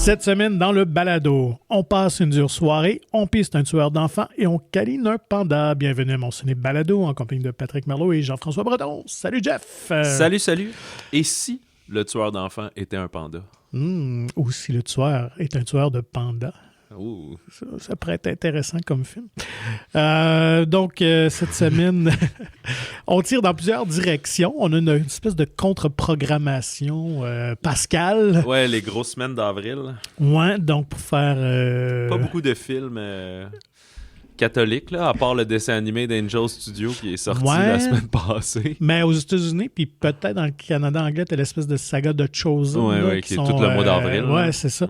Cette semaine, dans le balado, on passe une dure soirée, on piste un tueur d'enfants et on câline un panda. Bienvenue à mon ciné balado en compagnie de Patrick Merlot et Jean-François Breton. Salut Jeff! Salut! Et si le tueur d'enfants était un panda? Ou si le tueur est un tueur de panda? Ouh. Ça pourrait être intéressant comme film. Donc, cette semaine, on tire dans plusieurs directions. On a une espèce de contre-programmation Pascal. Ouais, les grosses semaines d'avril. Ouais, donc pour faire... Pas beaucoup de films catholiques, là, à part le dessin animé d'Angel Studio qui est sorti la semaine passée. Mais aux États-Unis, puis peut-être dans le Canada anglais, t'as l'espèce de saga de Chosen. Oui, qui est tout le mois d'avril. Oui, c'est ça.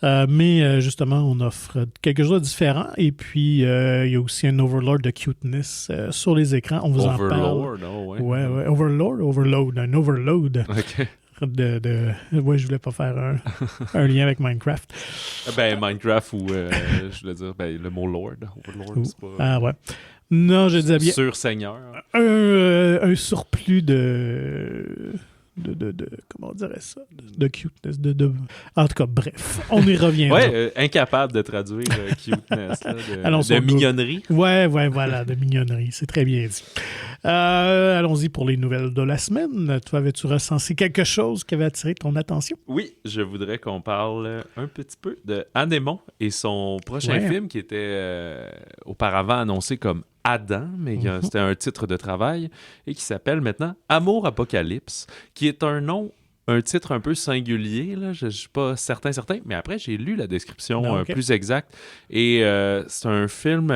Ouais. Mais justement, on offre quelque chose de différent. Et puis, il y a aussi un Overlord de cuteness sur les écrans. On vous en parle. Overlord, oh, ouais. Ouais. Overload. Un overload. OK. Ouais, je voulais pas faire un lien avec Minecraft. Ben, Minecraft ou, je voulais dire, le mot Lord. Overlord, c'est pas... Ah ouais. Non, je disais bien... Sur-seigneur. Un surplus de comment on dirait ça? De cuteness. En tout cas, bref, on y reviendra. Ouais, incapable de traduire cuteness, là, de mignonnerie. Ouais, voilà, de mignonnerie. C'est très bien dit. Allons-y pour les nouvelles de la semaine. Toi, avais-tu recensé quelque chose qui avait attiré ton attention? Oui, je voudrais qu'on parle un petit peu de Anémon et son prochain film qui était auparavant annoncé comme Adam, mais c'était un titre de travail, et qui s'appelle maintenant Amour Apocalypse, qui est un titre un peu singulier, là. Je ne suis pas certain, mais après, j'ai lu la description plus exacte, et c'est un film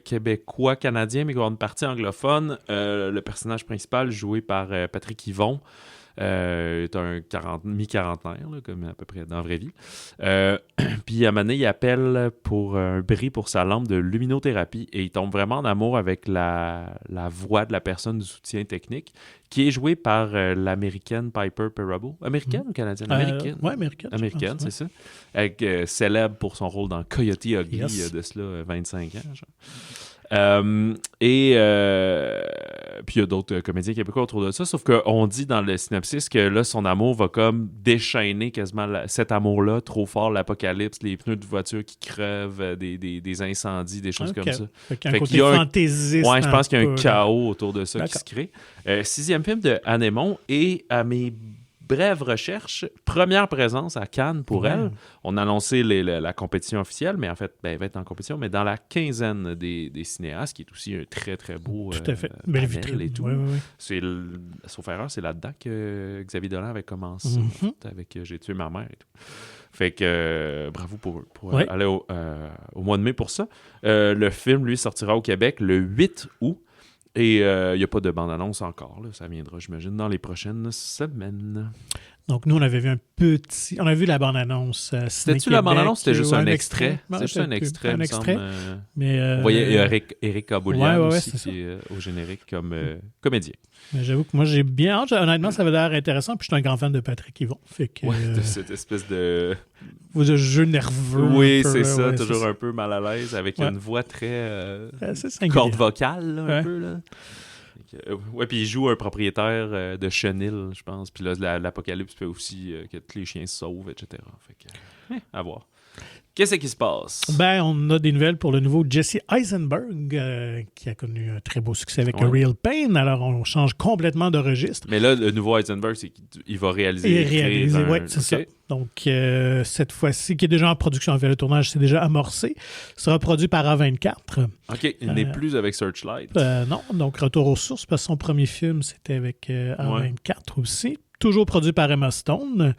québécois-canadien, mais qui a une partie anglophone. Le personnage principal, joué par Patrick Yvon, est un mi-quarantenaire, là, comme à peu près dans la vraie vie. Puis à un moment donné, il appelle pour un bris pour sa lampe de luminothérapie et il tombe vraiment en amour avec la voix de la personne du soutien technique qui est jouée par l'américaine Piper Perabo. Américaine ou canadienne? Américaine. Oui, américaine. Américaine, c'est ça. Célèbre pour son rôle dans Coyote Ugly, il y a de cela 25 ans, genre. Puis il y a d'autres comédiens québécois autour de ça, sauf qu'on dit dans le synopsis que là, son amour va comme déchaîner quasiment cet amour-là, trop fort, l'apocalypse, les pneus de voiture qui crevent, des incendies, des choses comme ça. Fait un côté fantaisiste. Ouais, je pense qu'il y a un chaos autour de ça qui se crée. 6e film de Anémon, et à mes brève recherche, première présence à Cannes pour elle. On a annoncé la compétition officielle, mais en fait, elle va être en compétition, mais dans la quinzaine des cinéastes, qui est aussi un très, très beau tout à fait. Belle vitrine. Et tout. Oui. Sauf erreur, c'est là-dedans que Xavier Dolan avait commencé, avec J'ai tué ma mère et tout. Fait que bravo pour aller au mois de mai pour ça. Le film, lui, sortira au Québec le 8 août. Et il n'y a pas de bande-annonce encore. Là. Ça viendra, j'imagine, dans les prochaines semaines. Donc, nous, on avait vu On a vu la bande-annonce. C'était-tu la bande-annonce? C'était juste un extrait. C'était juste un extrait, un extrait. Mais, on voyait Eric Aboulian aussi, qui est au générique comme comédien. Mais j'avoue que moi, j'ai bien hâte. Honnêtement, ça avait l'air intéressant. Puis je suis un grand fan de Patrick Yvon. Fait que, de cette espèce de jeu nerveux. Oui, c'est ça. Toujours un peu mal à l'aise, avec une voix très corde vocale, là, un peu. Là. Puis il joue un propriétaire de chenil, je pense. Puis là, l'apocalypse fait aussi que tous les chiens se sauvent, etc. Fait que, à voir. Qu'est-ce qui se passe? On a des nouvelles pour le nouveau Jesse Eisenberg, qui a connu un très beau succès avec Real Pain. Alors, on change complètement de registre. Mais là, le nouveau Eisenberg, c'est qu'il va réaliser. Oui, c'est ça. Donc, cette fois-ci, qui est déjà en production, en fait, le tournage s'est déjà amorcé, sera produit par A24. OK, il n'est plus avec Searchlight. Non, donc retour aux sources, parce que son premier film, c'était avec A24 aussi. Toujours produit par Emma Stone,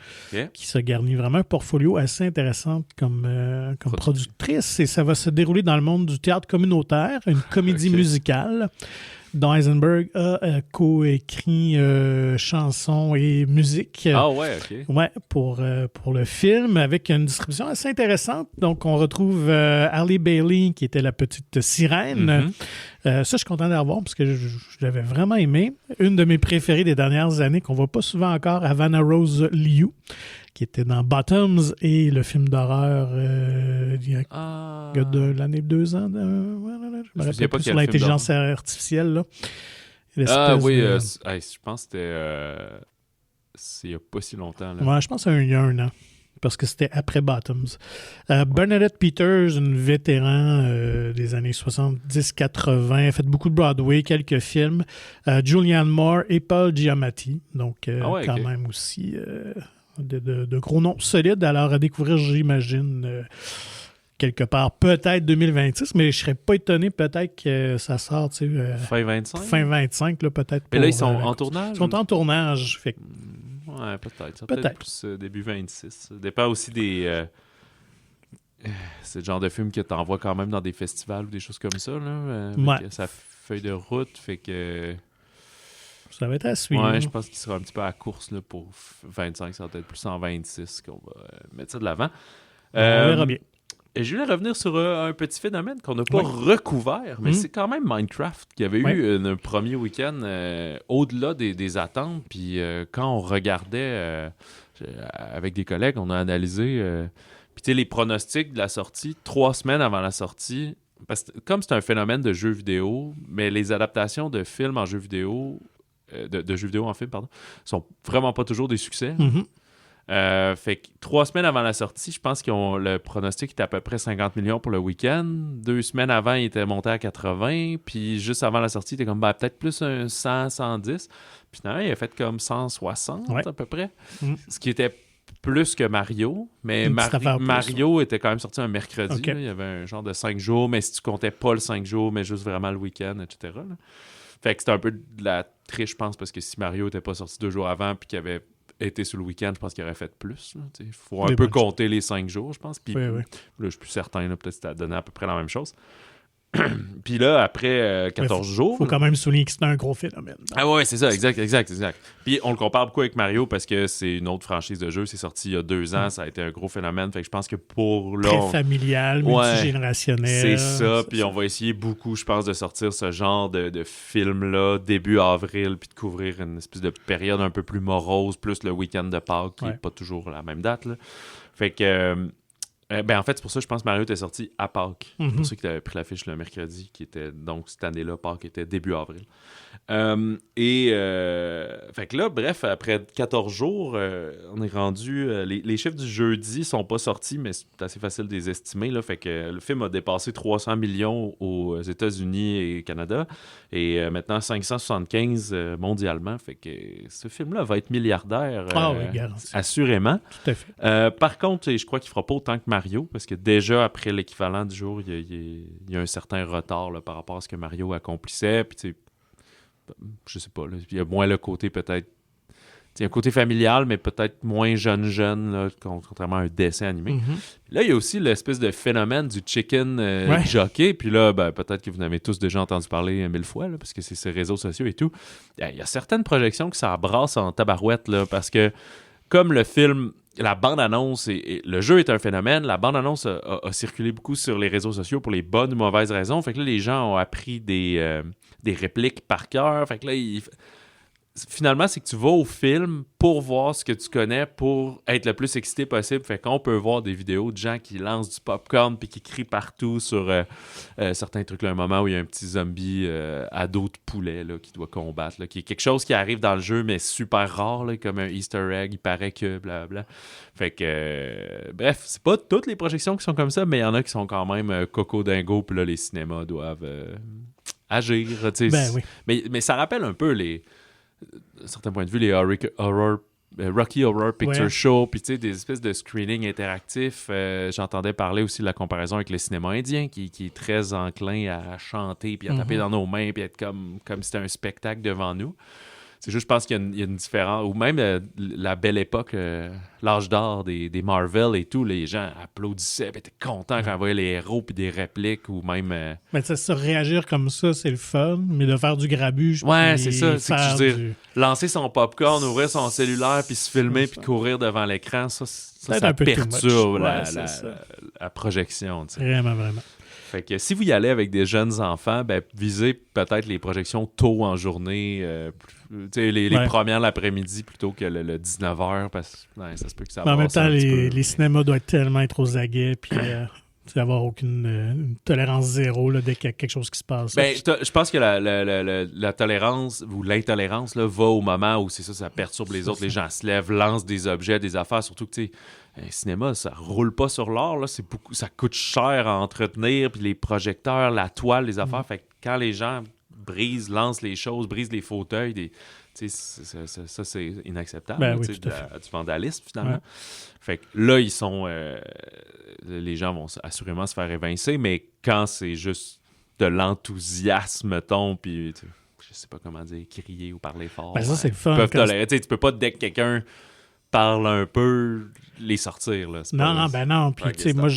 qui se garnit vraiment un portfolio assez intéressant comme productrice. Et ça va se dérouler dans le monde du théâtre communautaire, une comédie musicale dont Eisenberg a coécrit chansons et musique. Ah ouais, OK. Ouais, pour le film, avec une distribution assez intéressante. Donc, on retrouve Halle Bailey, qui était la petite sirène. Ça, je suis content d'avoir parce que je l'avais vraiment aimé. Une de mes préférées des dernières années, qu'on ne voit pas souvent encore, Havana Rose Liu, qui était dans Bottoms et le film d'horreur il y a de l'année 2 ans. Je me rappelle pas sur l'intelligence artificielle. Là. Je pense que c'était il n'y a pas si longtemps. Là. Ouais, je pense qu'il y a un an. parce que c'était après Bottoms. Bernadette Peters, une vétéran des années 70-80, a fait beaucoup de Broadway, quelques films. Julianne Moore et Paul Giamatti, donc quand même aussi de gros noms solides. Alors à découvrir, j'imagine, quelque part, peut-être 2026, mais je serais pas étonné peut-être que ça sort, tu sais... fin 25? Fin 25, là, peut-être. Mais là, ils sont en tournage? Ils sont en tournage, fait que... Ouais, peut-être. Ça peut-être plus début 26. Ça dépend aussi des... c'est le genre de film que tu envoies quand même dans des festivals ou des choses comme ça, là. Avec sa feuille de route, fait que... Ça va être à suivre. Ouais, je pense qu'il sera un petit peu à la course là, pour 25. Ça va être plus en 26 qu'on va mettre ça de l'avant. On verra bien. Et je voulais revenir sur un petit phénomène qu'on n'a pas recouvert, mais c'est quand même Minecraft qui avait eu un premier week-end au-delà des attentes. Puis quand on regardait avec des collègues, on a analysé puis tu sais, les pronostics de la sortie, 3 semaines avant la sortie, parce que comme c'est un phénomène de jeux vidéo, mais les adaptations de films en jeux vidéo, de jeux vidéo en film, pardon, sont vraiment pas toujours des succès. Fait que 3 semaines avant la sortie, je pense que le pronostic était à peu près 50 millions pour le week-end. 2 semaines avant, il était monté à 80. Puis juste avant la sortie, il était comme peut-être plus un 100, 110. Puis finalement, il a fait comme 160 à peu près. Ce qui était plus que Mario. Mais Mario était quand même sorti un mercredi. Okay. Là, il y avait un genre de 5 jours. Mais si tu comptais pas le 5 jours, mais juste vraiment le week-end, etc. Là. Fait que c'était un peu de la triche, je pense, parce que si Mario n'était pas sorti 2 jours avant puis qu'il avait été sur le week-end, je pense qu'il aurait fait plus. Il faut un peu compter les 5 jours, je pense. Puis là, je suis plus certain, là, peut-être que ça donnait à peu près la même chose. Puis là, après 14 jours... Il faut quand même souligner que c'est un gros phénomène. Donc. Ah ouais, c'est ça, exact. Puis on le compare beaucoup avec Mario parce que c'est une autre franchise de jeu. C'est sorti il y a 2 ans, ça a été un gros phénomène. Fait que je pense que pour là... Très familial, multigénérationnel. C'est ça, puis on va essayer beaucoup, je pense, de sortir ce genre de film-là début avril, puis de couvrir une espèce de période un peu plus morose, plus le week-end de Pâques, qui n'est pas toujours la même date. Là. Fait que... en fait, c'est pour ça que je pense que Mario était sorti à Pâques. C'est pour ça qu'il avait pris l'affiche le mercredi, qui était donc cette année-là, Pâques était début avril. Fait que là, bref, après 14 jours, on est rendu... les chiffres du jeudi sont pas sortis, mais c'est assez facile de les estimer. Là, fait que le film a dépassé 300 millions aux États-Unis et Canada, et maintenant 575 mondialement. Fait que ce film-là va être milliardaire, assurément. Tout à fait. Par contre, je crois qu'il fera pas autant que Mario, parce que déjà, après l'équivalent du jour, il y a un certain retard là, par rapport à ce que Mario accomplissait. Puis, tu sais, je sais pas, là, il y a moins le côté peut-être... Il y a un côté familial, mais peut-être moins jeune, là, contrairement à un dessin animé. Là, il y a aussi l'espèce de phénomène du chicken jockey. Puis là, peut-être que vous en avez tous déjà entendu parler 1000 fois, là, parce que c'est ces réseaux sociaux et tout. Il y a certaines projections que ça brasse en tabarouette, là, parce que comme le film... La bande-annonce, et le jeu est un phénomène, la bande-annonce a circulé beaucoup sur les réseaux sociaux pour les bonnes ou mauvaises raisons. Fait que là, les gens ont appris des répliques par cœur. Fait que là, finalement, c'est que tu vas au film pour voir ce que tu connais, pour être le plus excité possible. Fait qu'on peut voir des vidéos de gens qui lancent du popcorn puis qui crient partout sur certains trucs. Là, un moment où il y a un petit zombie ado de poulet là, qui doit combattre, là, qui est quelque chose qui arrive dans le jeu, mais super rare, là, comme un Easter egg. Il paraît que blablabla. Fait que, bref, c'est pas toutes les projections qui sont comme ça, mais il y en a qui sont quand même coco dingo. Puis là, les cinémas doivent agir. Mais ça rappelle un peu à certains points de vue, les Rocky Horror Picture Show, puis tu sais, des espèces de screening interactifs. J'entendais parler aussi de la comparaison avec le cinéma indien, qui est très enclin à chanter, puis à taper dans nos mains, puis être comme si c'était un spectacle devant nous. C'est juste, je pense qu'il y a une différence. Ou même la belle époque, l'âge d'or des Marvel et tout, les gens applaudissaient, puis étaient contents quand ils voyaient les héros, puis des répliques, ou même... Mais ça, réagir comme ça, c'est le fun, mais de faire du grabuge... Ouais, c'est ça. C'est que je veux dire, lancer son popcorn, ouvrir son cellulaire, puis se filmer, puis courir devant l'écran, ça perturbe la projection. T'sais. Vraiment. Fait que si vous y allez avec des jeunes enfants, visez peut-être les projections tôt en journée, les premières l'après-midi plutôt que le 19h, parce que ça se peut que ça en même temps, les cinémas doivent tellement être aux aguets, puis avoir aucune tolérance zéro là, dès qu'il y a quelque chose qui se passe. Ben, je pense que la tolérance ou l'intolérance là, va au moment où c'est ça perturbe les autres. Les gens se lèvent, lancent des objets, des affaires. Surtout que, tu sais, un cinéma, ça roule pas sur l'or. Là, c'est beaucoup, ça coûte cher à entretenir. Puis les projecteurs, la toile, les affaires. Fait que quand les gens lancent les choses, brisent les fauteuils, ça, c'est inacceptable. Ben oui, du vandalisme, finalement. Ouais. Fait que là, ils sont... les gens vont assurément se faire évincer, mais quand c'est juste de l'enthousiasme, mettons, puis je sais pas comment dire, crier ou parler fort, ben ça, c'est le fun. Ils peuvent tolérer. Tu peux pas, dès que quelqu'un parle un peu, les sortir. Là. Non. Puis, tu sais, moi,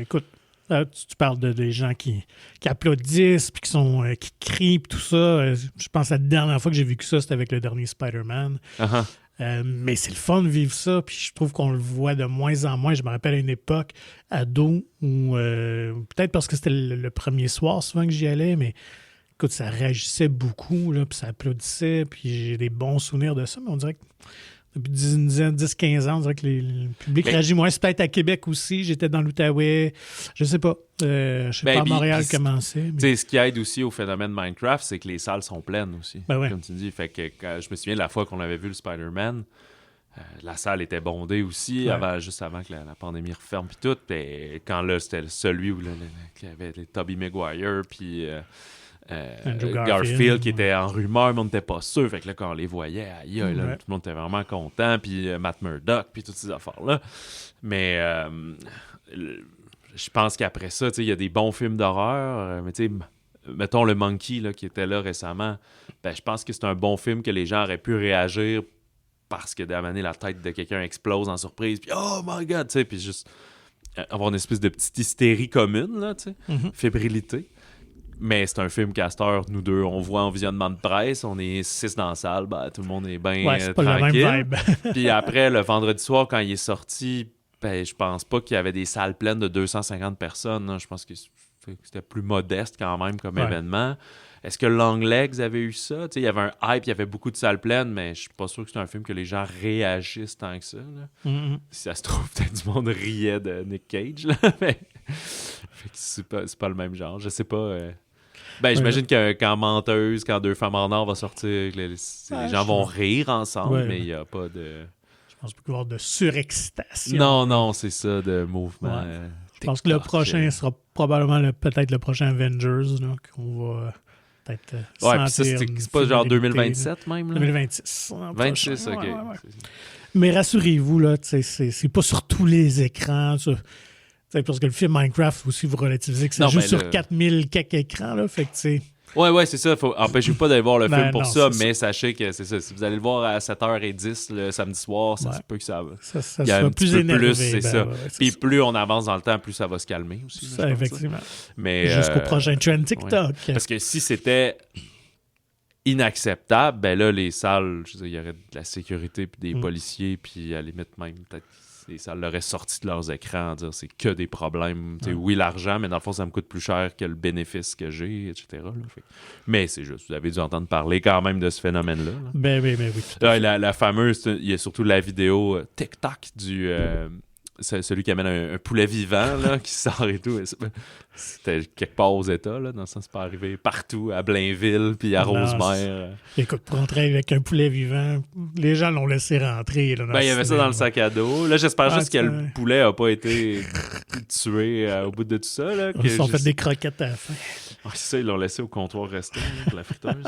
écoute, tu parles des gens qui applaudissent, puis qui crient, puis tout ça. Je pense que la dernière fois que j'ai vécu ça, c'était avec le dernier Spider-Man. Uh-huh. Mais c'est le fun de vivre ça, puis je trouve qu'on le voit de moins en moins. Je me rappelle à une époque, ado, où peut-être parce que c'était le premier soir souvent que j'y allais, mais écoute, ça réagissait beaucoup, là, puis ça applaudissait, puis j'ai des bons souvenirs de ça, mais on dirait que depuis 10-15 ans, on dirait que le public réagit moins. C'est peut-être à Québec aussi. J'étais dans l'Outaouais. Je sais pas. Je sais pas à Montréal comment c'est. Mais... Ce qui aide aussi au phénomène Minecraft, c'est que les salles sont pleines aussi. Ben ouais. Comme tu dis. Fait que je me souviens de la fois qu'on avait vu le Spider-Man, la salle était bondée aussi, juste avant que la pandémie referme puis tout. Et quand là, c'était celui où il y avait Tobey Maguire puis... Garfield qui était en rumeur, mais on n'était pas sûr. Fait que là, quand on les voyait, tout le monde était vraiment content. Puis Matt Murdock, puis toutes ces affaires-là. Mais je pense qu'après ça, il y a des bons films d'horreur. Mais tu sais, mettons le Monkey là, qui était là récemment. Ben, je pense que c'est un bon film que les gens auraient pu réagir parce que d'amener la tête de quelqu'un explose en surprise. Puis oh my God, tu sais, puis juste avoir une espèce de petite hystérie commune, là, tu sais, fébrilité. Mais c'est un film Castor, nous deux, on voit en visionnement de presse, on est 6 dans la salle, tout le monde est bien c'est pas tranquille. La même vibe. Puis après, le vendredi soir, quand il est sorti, je pense pas qu'il y avait des salles pleines de 250 personnes. Hein. Je pense que c'était plus modeste quand même comme événement. Est-ce que Longlegs avait eu ça? Il y avait un hype, il y avait beaucoup de salles pleines, mais je suis pas sûr que c'est un film que les gens réagissent tant que ça. Là. Si ça se trouve, peut-être du monde riait de Nick Cage. Là, mais c'est pas le même genre. Je sais pas... j'imagine qu'en Menteuse, quand Deux femmes en or va sortir, les gens vont rire ensemble, mais il n'y a pas de... Je pense pas qu'il va y avoir de surexcitation. Non, c'est ça, de mouvement. Je pense que le prochain sera probablement peut-être le prochain Avengers, là, qu'on va peut-être sentir. C'est pas genre 2027 même? Là? 2026. 26, OK. Ouais. Mais rassurez-vous, là, c'est pas sur tous les écrans, parce que le film Minecraft aussi, vous relativisez que c'est juste sur 4000 quelques écrans, là, fait que tu sais... Ouais, c'est ça. Empêchez-vous pas d'aller voir le film pour ça, mais sachez que c'est ça. Si vous allez le voir à 7h10 le samedi soir, ça se peut que ça il y a un plus énervé. C'est ça. Puis plus on avance dans le temps, plus ça va se calmer aussi. Ça, là, effectivement. Mais, jusqu'au prochain trend TikTok. Ouais. Parce que si c'était inacceptable, ben là, les salles, je veux dire, il y aurait de la sécurité puis des policiers, puis à la limite même, peut-être les salles l'auraient sorti de leurs écrans en dire c'est que des problèmes. Oui, l'argent, mais dans le fond, ça me coûte plus cher que le bénéfice que j'ai, etc. Là. Mais c'est juste, vous avez dû entendre parler quand même de ce phénomène-là. Là. Ben oui. La fameuse, il y a surtout la vidéo TikTok du... celui qui amène un poulet vivant là, qui sort et tout. C'était quelque part aux États, là, dans le sens c'est pas arrivé partout, à Blainville puis à Rosemère. Écoute, pour rentrer avec un poulet vivant, les gens l'ont laissé rentrer. Là, il y avait ça dans le sac à dos. Là, j'espère juste que le poulet a pas été tué au bout de tout ça. Là, ils se sont fait des croquettes à la fin. C'est ça, ils l'ont laissé au comptoir restant pour la friteuse.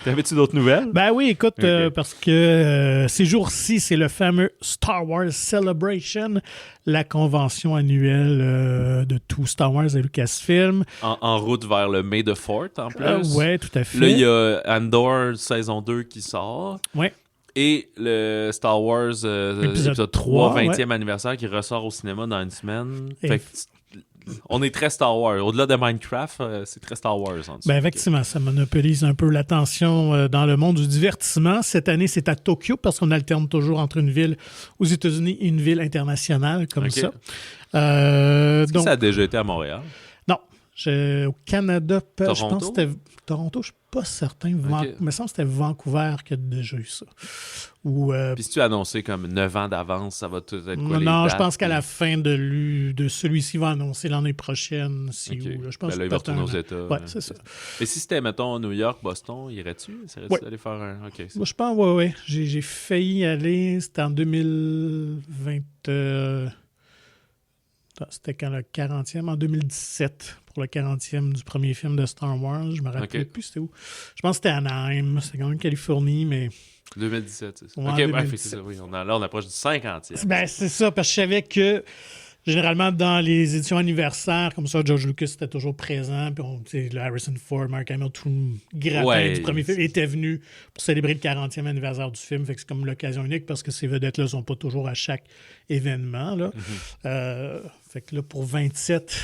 T'avais-tu d'autres nouvelles? Ben oui, écoute, parce que ces jours-ci, c'est le fameux Star Wars Celebration, la convention annuelle de tout Star Wars et Lucasfilm. En route vers le May the 4th, en plus. Oui, tout à fait. Là, il y a Andor saison 2 qui sort. Oui. Et le Star Wars épisode 3, 20e anniversaire, qui ressort au cinéma dans une semaine. Fait que on est très Star Wars. Au-delà de Minecraft, c'est très Star Wars. Effectivement, ça monopolise un peu l'attention dans le monde du divertissement. Cette année, c'est à Tokyo parce qu'on alterne toujours entre une ville aux États-Unis et une ville internationale comme ça. Est-ce que ça a déjà été à Montréal? Non. Au Canada, je Toronto? pense que c'était Toronto, je suis pas certain. Ok. Il me semble que c'était Vancouver qui a déjà eu ça. Ou, Puis si tu as annoncé comme 9 ans d'avance, ça va tout être quoi les non, dates, je pense qu'à puis- la fin de celui-ci, il va annoncer l'année prochaine. Si Ok. où, là. Je pense Ben là, il que va peut-être retourner un aux an. États. Ouais, c'est ça. Et si c'était, mettons, New York, Boston, irais-tu? Essaierais-tu Ouais. d'aller faire un... OK. Moi, je pense, ouais. J'ai failli y aller. C'était en 2020. C'était quand le 40e? En 2017, pour le 40e du premier film de Star Wars. Je me rappelle plus c'était où. Je pense que c'était Anaheim. C'était quand même Californie, mais... 2017, c'est ça. Ouais, OK, 2017. bref, c'est ça, oui. Là, on approche du 50e. Ben, c'est ça, parce que je savais que généralement, dans les éditions anniversaires, comme ça, George Lucas était toujours présent. Puis le Harrison Ford, Mark Hamill, tout le gratin Ouais. du premier film était venu pour célébrer le 40e anniversaire du film. Fait que c'est comme l'occasion unique parce que ces vedettes-là ne sont pas toujours à chaque événement. Là. Fait que là, pour 27...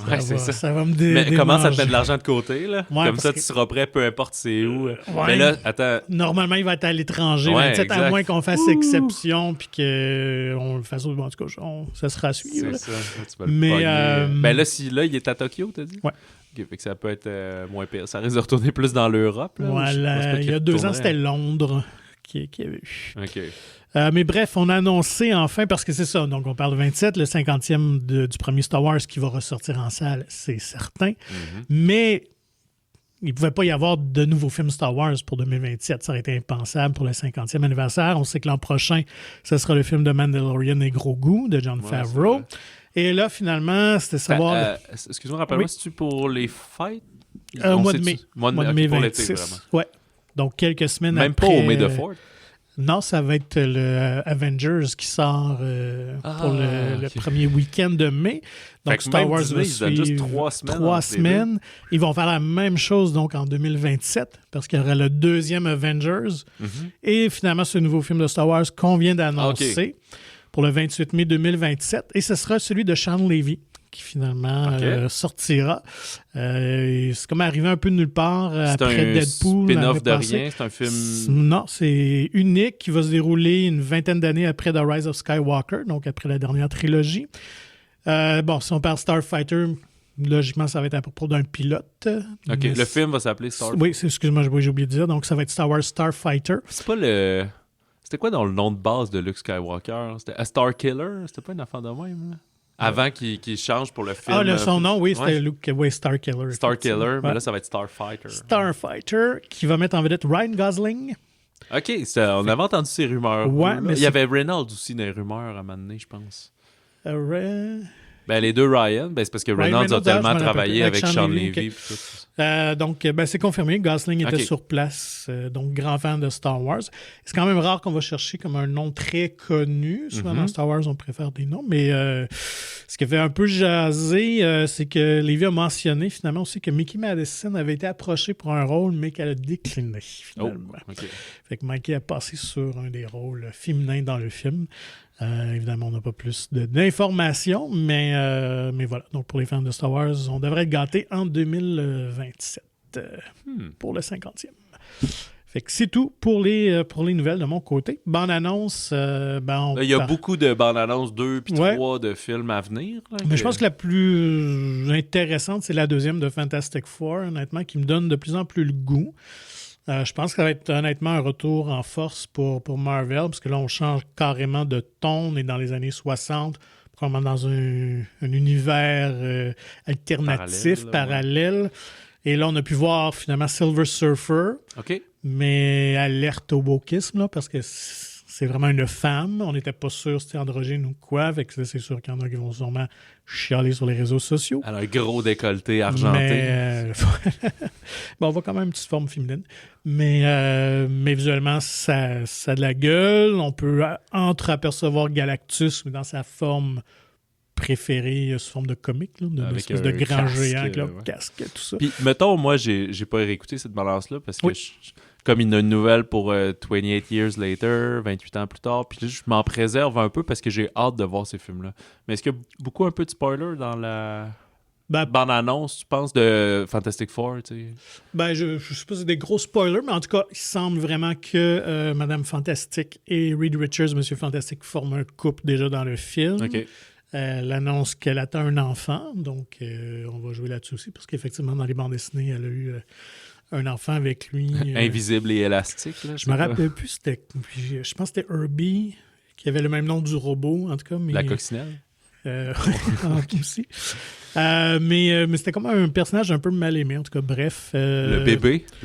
Ouais, c'est ça. Ça va me Mais comment ça te démanger. met de l'argent de côté, là? Ouais, Comme parce ça, que- tu seras prêt, peu importe c'est où. Ouais. Mais là, attends, Normalement, il va être à l'étranger. Ouais, 27, à exact. moins qu'on fasse exception puis qu'on le fasse au... En tout cas, ça sera à suivre. c'est là. ça. Tu vas le Mais, pogner. Ben là, il est à Tokyo, t'as dit? Ouais. OK, fait que ça peut être moins pire. Ça risque de retourner plus dans l'Europe, là? ou je pense Voilà. pas Il qu'il y a 2 ans, retournerait. c'était Londres qui avait eu. OK. Mais bref, on a annoncé enfin, parce que c'est ça, donc on parle de 27, le 50e du premier Star Wars qui va ressortir en salle, c'est certain. Mais il ne pouvait pas y avoir de nouveaux films Star Wars pour 2027. Ça aurait été impensable pour le 50e anniversaire. On sait que l'an prochain, ce sera le film de Mandalorian et Grogu de Jon Ouais, Favreau. Et là, finalement, c'était savoir... Excuse-moi, rappelle-moi, Oui. c'est-tu pour les fêtes? au On mois de sait-tu? mai. Mois de Mois de mai, mai ok, pour 26. l'été, vraiment. Ouais. Donc, quelques semaines Même après... pas au mai de Ford? Non, ça va être le Avengers qui sort pour le ok. premier week-end de mai. Fait Donc que Star même Wars Disney, va ils donnent juste suivre 3 semaines 3 entre les deux. semaines. Ils vont faire la même chose donc en 2027 parce qu'il y aura le deuxième Avengers. Et finalement, ce nouveau film de Star Wars qu'on vient d'annoncer pour le 28 mai 2027. Et ce sera celui de Sean Levy qui finalement sortira. Et c'est comme arrivé un peu de nulle part après Deadpool. C'est un spin-off l'année de passée. rien, c'est un film... Non, c'est unique qui va se dérouler une vingtaine d'années après The Rise of Skywalker, donc après la dernière trilogie. Si on parle Starfighter, logiquement, ça va être à propos d'un pilote. OK, Mais le film va s'appeler Star... Oui, excuse-moi, j'ai oublié de dire. Donc, ça va être Star Wars Starfighter. C'est pas le... C'était quoi dans le nom de base de Luke Skywalker? C'était A Star Killer? C'était pas une affaire de même, là? Avant qu'il change pour le film. Son nom, oui, c'était ouais. Luke, oui, Star Killer. Star Killer, mais Ouais. là, ça va être Starfighter. Starfighter, qui va mettre en vedette Ryan Gosling. OK, on avait entendu ces rumeurs. Ouais, mais il y c'est- avait Reynolds aussi dans les rumeurs à un moment donné, je pense. Ben, les deux Ryan, ben, c'est parce que Ryan Reynolds a Reynolds, tellement je me rappelle travaillé plus, avec Sean Levy. ok. puis tout. Donc, c'est confirmé. Gosling était Ok. sur place, donc grand fan de Star Wars. C'est quand même rare qu'on va chercher comme un nom très connu. Souvent dans Star Wars, on préfère des noms. Mais ce qui fait un peu jaser, c'est que Levy a mentionné finalement aussi que Mickey Madison avait été approchée pour un rôle, mais qu'elle a décliné Oh, finalement. OK. Fait que Mikey a passé sur un des rôles féminins dans le film. Évidemment, on n'a pas plus d'informations, mais voilà. Donc, pour les fans de Star Wars, on devrait être gâtés en 2027 pour le 50e. Fait que c'est tout pour les nouvelles de mon côté. Bande-annonce, Là, il y a beaucoup de bandes annonces 2 puis 3 de films à venir. Là, mais je pense que la plus intéressante, c'est la deuxième de Fantastic Four, honnêtement, qui me donne de plus en plus le goût. Je pense que ça va être honnêtement un retour en force pour Marvel, parce que là, on change carrément de ton. On est dans les années 60, probablement dans un univers alternatif, parallèle. Et là, on a pu voir finalement Silver Surfer, OK. mais alerte au wokisme, là, parce que c'est vraiment une femme. On n'était pas sûr si c'était androgyne ou quoi. Fait que c'est sûr qu'il y en a qui vont sûrement chialer sur les réseaux sociaux. Elle a un gros décolleté argenté. Mais, on voit quand même une petite forme féminine. Mais visuellement, ça a de la gueule. On peut entreapercevoir Galactus dans sa forme préférée, sous forme de comique, là, d'une espèce de grand géant avec leur casque et tout ça. Puis, mettons, moi, j'ai pas réécouté cette balance-là parce que comme il y a une nouvelle pour 28 Years Later, 28 ans plus tard, puis là, je m'en préserve un peu parce que j'ai hâte de voir ces films-là. Mais est-ce qu'il y a beaucoup un peu de spoiler dans la bande-annonce, tu penses, de Fantastic Four, tu sais? Je sais pas si c'est des gros spoilers, mais en tout cas, il semble vraiment que Madame Fantastique et Reed Richards, Monsieur Fantastique, forment un couple déjà dans le film. OK. Elle annonce qu'elle attend un enfant, donc on va jouer là-dessus aussi, parce qu'effectivement, dans les bandes dessinées, elle a eu un enfant avec lui. Invisible et élastique. Là, je me rappelle plus, je pense que c'était Herbie, qui avait le même nom du robot, en tout cas. Mais, la coccinelle. Aussi. Mais c'était comme un personnage un peu mal aimé, en tout cas, bref. Le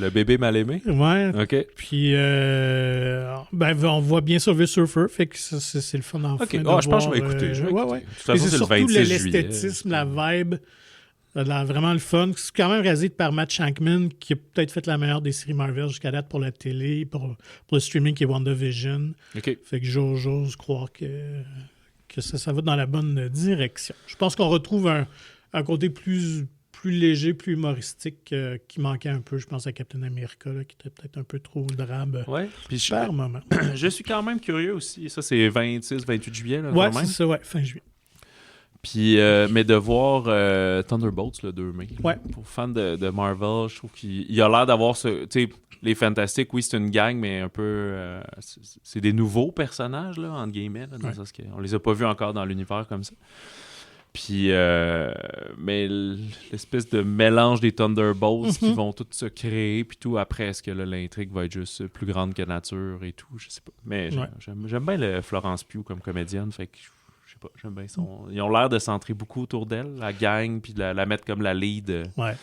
bébé mal aimé? Ouais. OK. Puis, on voit bien sûr The Surfer, fait que c'est le fun enfin de voir. Je pense que je vais écouter. Ouais. De toute façon, c'est le 26 surtout juillet. L'esthétisme, la vibe, vraiment le fun. C'est quand même réalisé par Matt Shankman, qui a peut-être fait la meilleure des séries Marvel jusqu'à date pour la télé, pour le streaming qui est WandaVision. OK. Fait que j'ose croire que ça va dans la bonne direction. Je pense qu'on retrouve un côté plus léger, plus humoristique qui manquait un peu, je pense, à Captain America, là, qui était peut-être un peu trop drabe par moment. Je suis quand même curieux aussi. Ça, c'est 26-28 juillet. Là, ouais, c'est ça, fin juillet. Puis, mais de voir Thunderbolts le 2 mai. Ouais. Pour fans de Marvel, je trouve qu'il a l'air d'avoir ce... Tu sais, les Fantastiques, oui, c'est une gang, mais un peu... c'est des nouveaux personnages, là, entre guillemets. Là, dans le sens on les a pas vus encore dans l'univers comme ça. Puis, mais l'espèce de mélange des Thunderbolts qui vont tous se créer, puis tout, après, est-ce que là, l'intrigue va être juste plus grande que nature et tout, je sais pas. Mais j'aime bien Florence Pugh comme comédienne, fait que je sais pas, j'aime bien ils ont l'air de centrer beaucoup autour d'elle, la gang, puis de la mettre comme la lead. Ouais.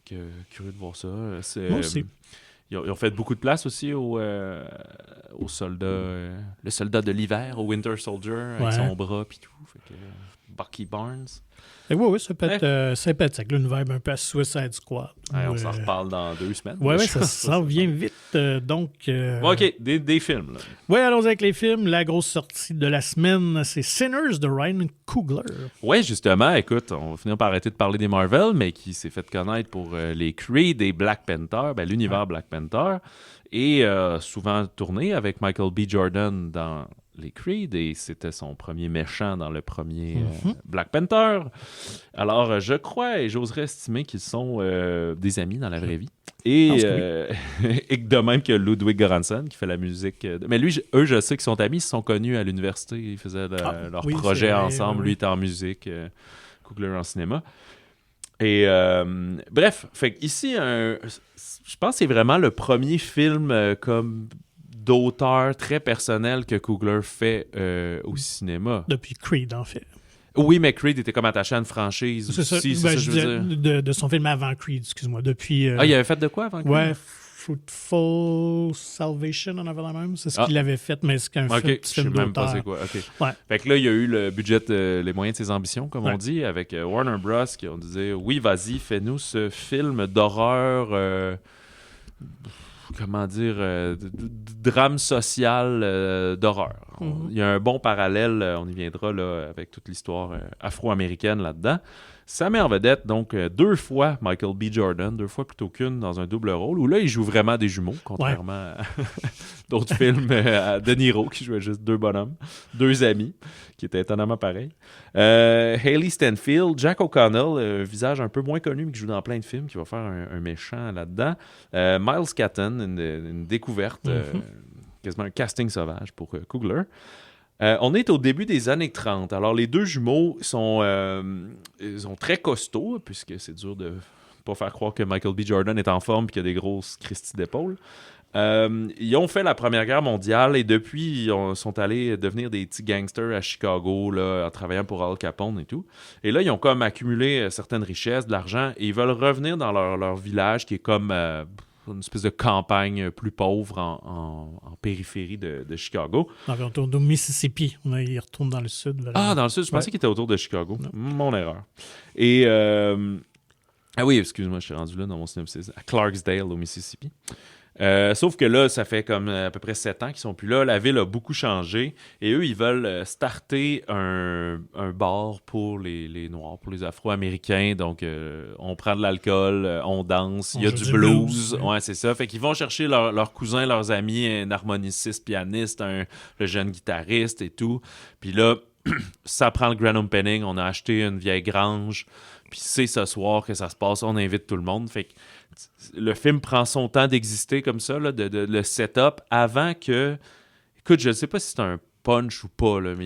Curieux de voir ça. Moi aussi. Ils ont fait beaucoup de place aussi aux soldats, le soldat de l'hiver, au Winter Soldier, avec son bras puis tout. Fait que, Bucky Barnes. Oui, ça peut être sympathique. Là, une vibe un peu à Suicide Squad. On s'en reparle dans 2 semaines. Oui, ça revient vite. OK, des films. Oui, allons avec les films. La grosse sortie de la semaine, c'est Sinners de Ryan Coogler. Oui, justement, écoute, on va finir par arrêter de parler des Marvel, mais qui s'est fait connaître pour les Creed et Black Panther, l'univers Black Panther, et souvent tourné avec Michael B. Jordan dans les Creed, et c'était son premier méchant dans le premier Black Panther. Alors, je crois et j'oserais estimer qu'ils sont des amis dans la vraie vie. Et, et de même que Ludwig Göransson, qui fait la musique. Mais lui, eux, je sais qu'ils sont amis, ils se sont connus à l'université, ils faisaient leur projet ensemble. Oui. Lui était en musique, Coogler en cinéma. Et bref, fait ici, je pense que c'est vraiment le premier film comme d'auteur très personnel que Coogler fait au cinéma. Depuis Creed, en fait. Oui, mais Creed était comme attaché à une franchise aussi, c'est ça que je veux dire. De son film avant Creed, excuse-moi. Depuis, il avait fait de quoi avant Creed? Ouais, Fruitful Salvation, on avait la même. C'est ce qu'il avait fait, mais c'est qu'un film je sais même pas c'est quoi. Fait que là, il y a eu le budget, les moyens de ses ambitions, comme on dit, avec Warner Bros. Qui ont dit « Oui, vas-y, fais-nous ce film d'horreur... comment dire, drame social d'horreur. Il y a un bon parallèle, on y viendra là, avec toute l'histoire afro-américaine là-dedans. Ça met en vedette donc 2 fois Michael B. Jordan, 2 fois plutôt qu'une dans un double rôle, où là, il joue vraiment des jumeaux, contrairement à d'autres films à De Niro, qui jouait juste 2 bonhommes, 2 amis, qui étaient étonnamment pareils. Hayley Stenfield, Jack O'Connell, un visage un peu moins connu, mais qui joue dans plein de films, qui va faire un méchant là-dedans. Miles Catton, une découverte, quasiment un casting sauvage pour Coogler. On est au début des années 30. Alors, les 2 jumeaux sont très costauds, puisque c'est dur de pas faire croire que Michael B. Jordan est en forme et qu'il a des grosses cristis d'épaules. Ils ont fait la Première Guerre mondiale et depuis, ils sont allés devenir des petits gangsters à Chicago, là, en travaillant pour Al Capone et tout. Et là, ils ont comme accumulé certaines richesses, de l'argent, et ils veulent revenir dans leur village qui est comme... une espèce de campagne plus pauvre en périphérie de Chicago. Non, on retourne au Mississippi. Ils retournent dans le sud. Dans le sud. Je pensais qu'il était autour de Chicago. Non. Mon erreur. Et... ah oui, excuse-moi, je suis rendu là dans mon synopsis. À Clarksdale, au Mississippi. Sauf que là, ça fait comme à peu près 7 ans qu'ils sont plus là. La ville a beaucoup changé. Et eux, ils veulent starter un bar pour les Noirs, pour les Afro-Américains. Donc, on prend de l'alcool, on danse, il y a du blues. Ouais, c'est ça. Fait qu'ils vont chercher leurs cousins, leurs amis, un harmoniciste, pianiste, le jeune guitariste et tout. Puis là, ça prend le grand opening. On a acheté une vieille grange. Puis c'est ce soir que ça se passe. On invite tout le monde. Fait que le film prend son temps d'exister comme ça, là, le setup, avant que... Écoute, je ne sais pas si c'est un punch ou pas, là, mais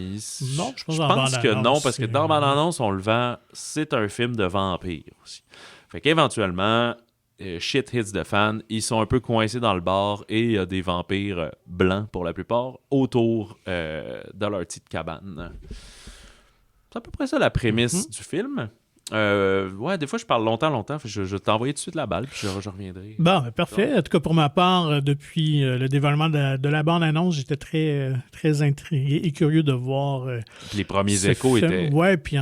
Non, je pense que non, parce que dans la bande-annonce, on le vend, c'est un film de vampire aussi. Fait qu'éventuellement, shit hits the fan, ils sont un peu coincés dans le bar et il y a des vampires blancs, pour la plupart, autour de leur petite cabane. C'est à peu près ça la prémisse du film. Ouais, des fois, je parle longtemps. Je vais t'envoyer tout de suite la balle, puis je reviendrai. Bon, parfait. En tout cas, pour ma part, depuis le développement de la bande-annonce, j'étais très intrigué et curieux de voir les premiers échos étaient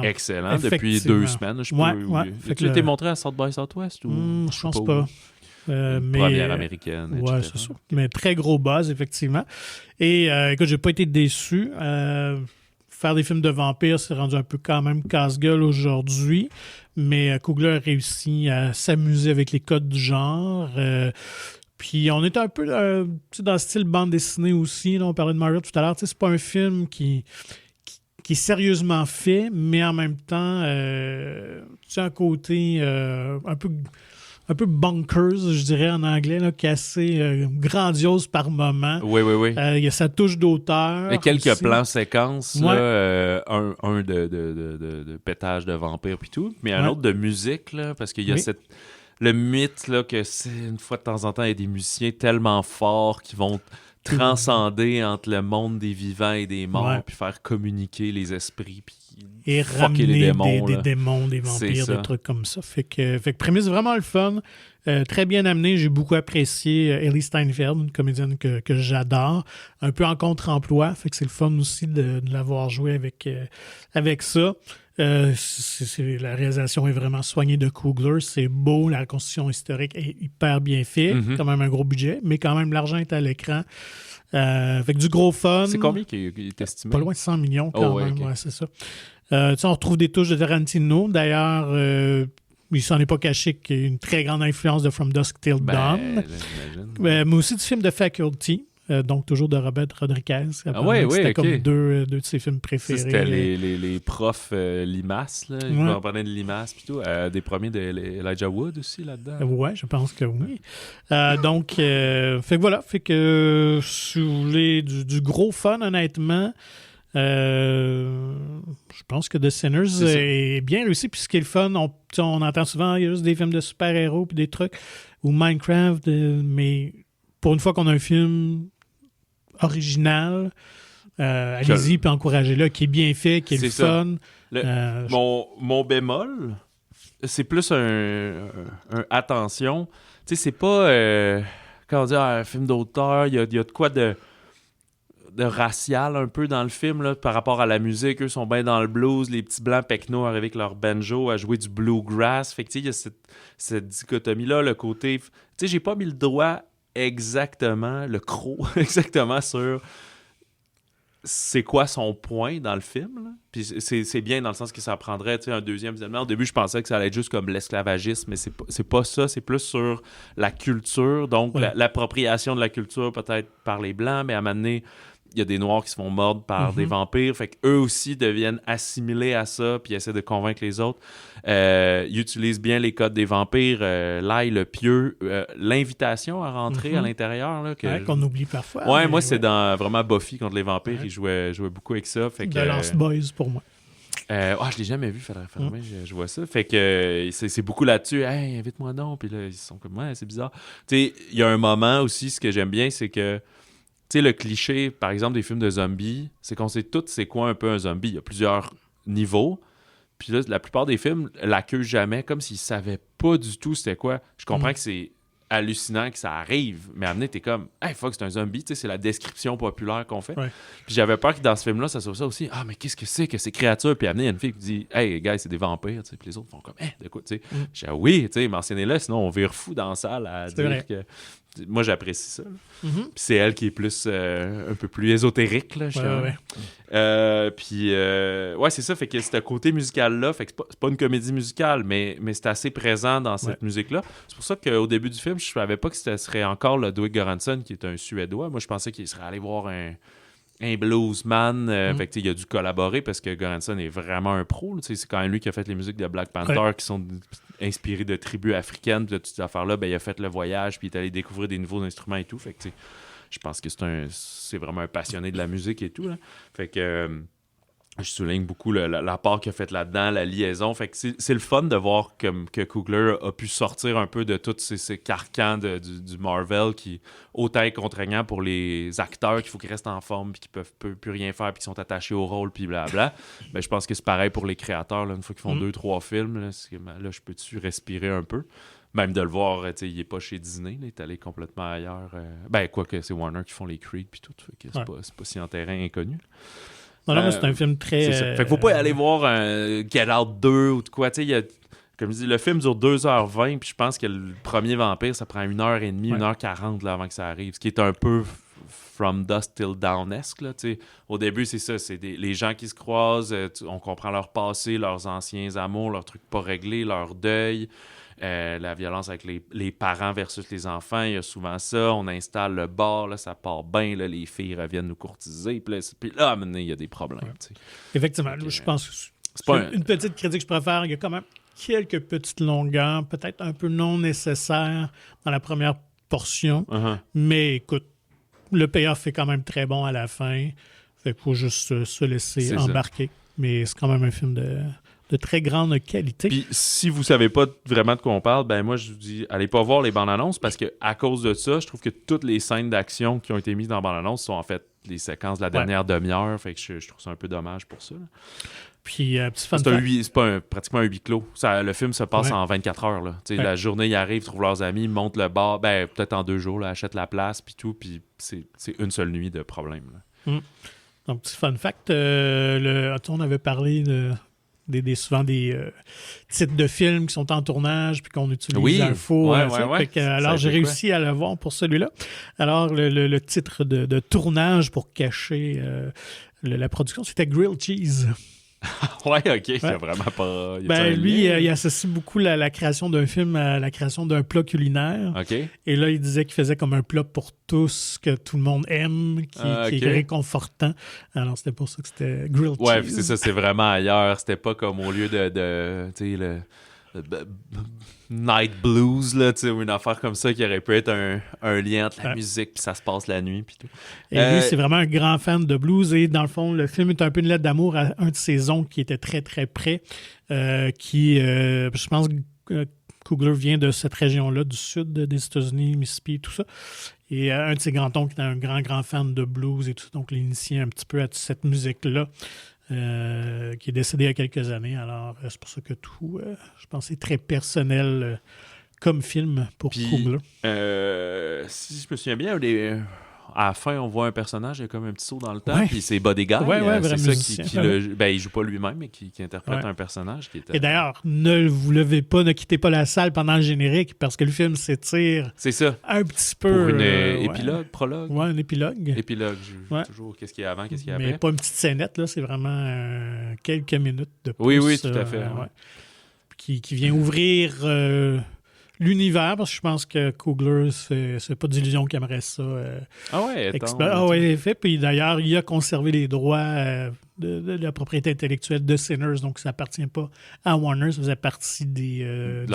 excellents depuis 2 semaines. Tu été montré à South by Southwest? Je pense pas. Mais, première américaine, etc. Ouais, c'est ça. Mais très gros buzz, effectivement. Et écoute, j'ai pas été déçu. Faire des films de vampires, c'est rendu un peu quand même casse-gueule aujourd'hui, mais Coogler a réussi à s'amuser avec les codes du genre. Puis on est un peu dans le style bande dessinée aussi. Là, on parlait de Mario tout à l'heure. C'est pas un film qui est sérieusement fait, mais en même temps, tu as un côté un peu bonkers, je dirais en anglais, là, qui est assez grandiose par moment. Oui. Il y a sa touche d'auteur. Il y a quelques aussi. plans séquences, là, un de pétage de vampire puis tout, mais un autre de musique, là, parce qu'il y a le mythe là, que c'est une fois de temps en temps, il y a des musiciens tellement forts qui vont transcender entre le monde des vivants et des morts, puis faire communiquer les esprits, puis et ramener les démons, des démons, des vampires, des trucs comme ça. Fait que prémisse vraiment le fun. Très bien amené. J'ai beaucoup apprécié Hailee Steinfeld, une comédienne que j'adore. Un peu en contre-emploi. Fait que c'est le fun aussi de l'avoir joué avec ça. La réalisation est vraiment soignée de Coogler. C'est beau. La reconstitution historique est hyper bien faite. Quand même un gros budget, mais quand même l'argent est à l'écran. Fait que du gros fun. C'est combien qui est estimé? Pas loin de 100 millions quand même. Okay. Ouais, c'est ça. On retrouve des touches de Tarantino. D'ailleurs, il s'en est pas caché qu'il y a une très grande influence de From Dusk Till Dawn. Mais aussi du film de Faculty. Donc, toujours de Robert Rodriguez. C'était comme deux de ses films préférés. Ça, c'était les profs Limace, là. Ils en parlaient de Limace puis tout. Des premiers de Elijah Wood aussi là-dedans. Ouais, je pense que oui. Donc, fait que voilà. Fait que si vous voulez du gros fun, honnêtement, je pense que The Sinners est bien réussi. Puis ce qui est le fun, on entend souvent, il y a juste des films de super-héros puis des trucs, ou Minecraft, mais pour une fois qu'on a un film original, allez-y puis encouragez-le, qui est bien fait, qui est le fun. Mon bémol, c'est plus un attention. Tu sais, c'est pas comment dire, un film d'auteur, il y a de quoi de racial un peu dans le film là, par rapport à la musique. Eux sont bien dans le blues, les petits blancs pecnos arrivent avec leur banjo à jouer du bluegrass. Fait que il y a cette dichotomie-là, le côté... Tu sais, j'ai pas mis le doigt exactement, le croc exactement sur c'est quoi son point dans le film. Là. Puis c'est bien dans le sens que ça prendrait un deuxième visionnement. Au début, je pensais que ça allait être juste comme l'esclavagisme, mais c'est pas ça. C'est plus sur la culture, donc l'appropriation de la culture peut-être par les Blancs, mais à un moment donné, il y a des Noirs qui se font mordre par des vampires. Fait qu'eux aussi deviennent assimilés à ça puis essaient de convaincre les autres. Ils utilisent bien les codes des vampires, l'ail, le pieu, l'invitation à rentrer à l'intérieur. Là, qu'on oublie parfois. Ouais, moi, c'est dans vraiment Buffy contre les vampires. Ils jouaient beaucoup avec ça. Fait que, The Lost Boys pour moi. Je l'ai jamais vu, faudrait je vois ça. Fait que c'est beaucoup là-dessus. Hey, invite-moi donc. Puis là, ils sont comme, ouais, c'est bizarre. Tu sais, il y a un moment aussi, ce que j'aime bien, c'est que tu sais, le cliché, par exemple, des films de zombies, c'est qu'on sait tous c'est quoi un peu un zombie. Il y a plusieurs niveaux. Puis là, la plupart des films l'accusent jamais, comme s'ils savaient pas du tout c'était quoi. Je comprends que c'est hallucinant que ça arrive, mais à amener, t'es comme « Hey, fuck, c'est un zombie », tu sais, c'est la description populaire qu'on fait. Ouais. Puis j'avais peur que dans ce film-là, ça soit ça aussi. « Ah, mais qu'est-ce que c'est que ces créatures? » Puis à amener, il y a une fille qui dit « Hey, gars, c'est des vampires », tu sais. Puis les autres font comme « Hey, de quoi? » Tu sais. Je dis « Oui, tu sais, mentionnez-le, sinon on vire fou dans la salle à dire vrai. Que... » Moi, j'apprécie ça. Puis c'est elle qui est plus un peu plus ésotérique, là, puis, c'est ça. Fait que c'est un côté musical-là. Fait que c'est pas une comédie musicale, mais c'est assez présent dans cette musique-là. C'est pour ça qu'au début du film, je savais pas que ce serait encore Ludwig Göransson, qui est un Suédois. Moi, je pensais qu'il serait allé voir un bluesman. Fait que, il a dû collaborer parce que Göransson est vraiment un pro. C'est quand même lui qui a fait les musiques de Black Panther qui sont inspirées de tribus africaines. Puis toutes ces affaires-là, il a fait le voyage puis il est allé découvrir des nouveaux instruments et tout. Fait que, je pense que c'est vraiment un passionné de la musique et tout, là. Fait que je souligne beaucoup la part qu'il a faite là-dedans, la liaison. Fait que c'est le fun de voir que Coogler a pu sortir un peu de tous ces carcans du Marvel qui autant est contraignant pour les acteurs qu'il faut qu'ils restent en forme puis qu'ils peuvent plus rien faire puis qu'ils sont attachés au rôle puis blabla. Ben, je pense que c'est pareil pour les créateurs. Là, une fois qu'ils font 2-3 films, là, je peux-tu respirer un peu? Même de le voir, il est pas chez Disney, il est allé complètement ailleurs. Quoique c'est Warner qui font les Creed puis tout. Fait que c'est pas si en terrain inconnu. Non, mais c'est un film très... Fait qu'il faut pas aller voir un Get Out 2 ou de quoi. Tu sais, comme je dis, le film dure 2h20, puis je pense que le premier Vampire, ça prend 1h30, 1h40 là, avant que ça arrive. Ce qui est un peu From Dusk Till Dawn-esque. Là, au début, c'est ça. C'est les gens qui se croisent, on comprend leur passé, leurs anciens amours, leurs trucs pas réglés, leur deuil. La violence avec les parents versus les enfants, il y a souvent ça. On installe le bar, là, ça part bien, là, les filles reviennent nous courtiser. Puis là, à mener, il y a des problèmes. Ouais. Effectivement, je pense que c'est une petite critique que je préfère. Il y a quand même quelques petites longueurs, peut-être un peu non nécessaires dans la première portion. Mais écoute, le payoff est quand même très bon à la fin. Fait qu'il faut juste se laisser embarquer. Mais c'est quand même un film de très grande qualité. Puis si vous savez pas vraiment de quoi on parle, ben moi je vous dis, allez pas voir les bandes annonces parce que à cause de ça, je trouve que toutes les scènes d'action qui ont été mises dans la bande annonce sont en fait les séquences de la dernière demi-heure. Fait que je trouve ça un peu dommage pour ça. Là. Puis petit fun c'est pas pratiquement un huis clos. Le film se passe en 24 heures. Là. La journée, ils arrivent, trouvent leurs amis, montent le bar, peut-être en 2 jours, là, achètent la place, puis tout, puis c'est une seule nuit de problème. Là. Donc, petit fun fact, on avait parlé souvent des titres de films qui sont en tournage puis qu'on utilise info. Alors, j'ai réussi à le voir pour celui-là. Alors, le titre de tournage pour cacher la production, c'était Grilled Cheese. OK. C'est vraiment pas... lui, il associe beaucoup la création d'un film à la création d'un plat culinaire. OK. Et là, il disait qu'il faisait comme un plat pour tous, que tout le monde aime, qui est réconfortant. Alors, c'était pour ça que c'était Grilled Cheese. Ouais, c'est ça, c'est vraiment ailleurs. C'était pas comme au lieu de tu sais, le Night Blues, là, ou une affaire comme ça qui aurait pu être un lien entre la musique puis ça se passe la nuit. Puis tout. Et lui, c'est vraiment un grand fan de blues et dans le fond, le film est un peu une lettre d'amour à un de ses oncles qui était très, très près, je pense que Coogler vient de cette région-là, du sud des États-Unis, Mississippi, tout ça. Et un de ses grands-oncles était un grand, grand fan de blues et tout ça, donc l'initiait un petit peu à cette musique-là. Qui est décédé il y a quelques années. Alors, c'est pour ça que tout, je pense, est très personnel comme film pour Coogler. Si je me souviens bien, à la fin, on voit un personnage, il y a comme un petit saut dans le temps, puis c'est Bodyguard. C'est ça il joue pas lui-même, mais qui interprète un personnage. Et d'ailleurs, ne quittez pas la salle pendant le générique, parce que le film s'étire un petit peu. Pour une épilogue, prologue. Oui, un épilogue. Épilogue, toujours qu'est-ce qu'il y a avant, qu'est-ce qu'il y a après. Mais pas une petite scénette, là, c'est vraiment quelques minutes de plus. Oui, tout à fait. Qui vient ouvrir... l'univers, parce que je pense que Coogler, c'est pas d'illusion qu'il aimerait ça. Puis d'ailleurs, il a conservé les droits de la propriété intellectuelle de Sinners, donc ça appartient pas à Warner, ça faisait partie de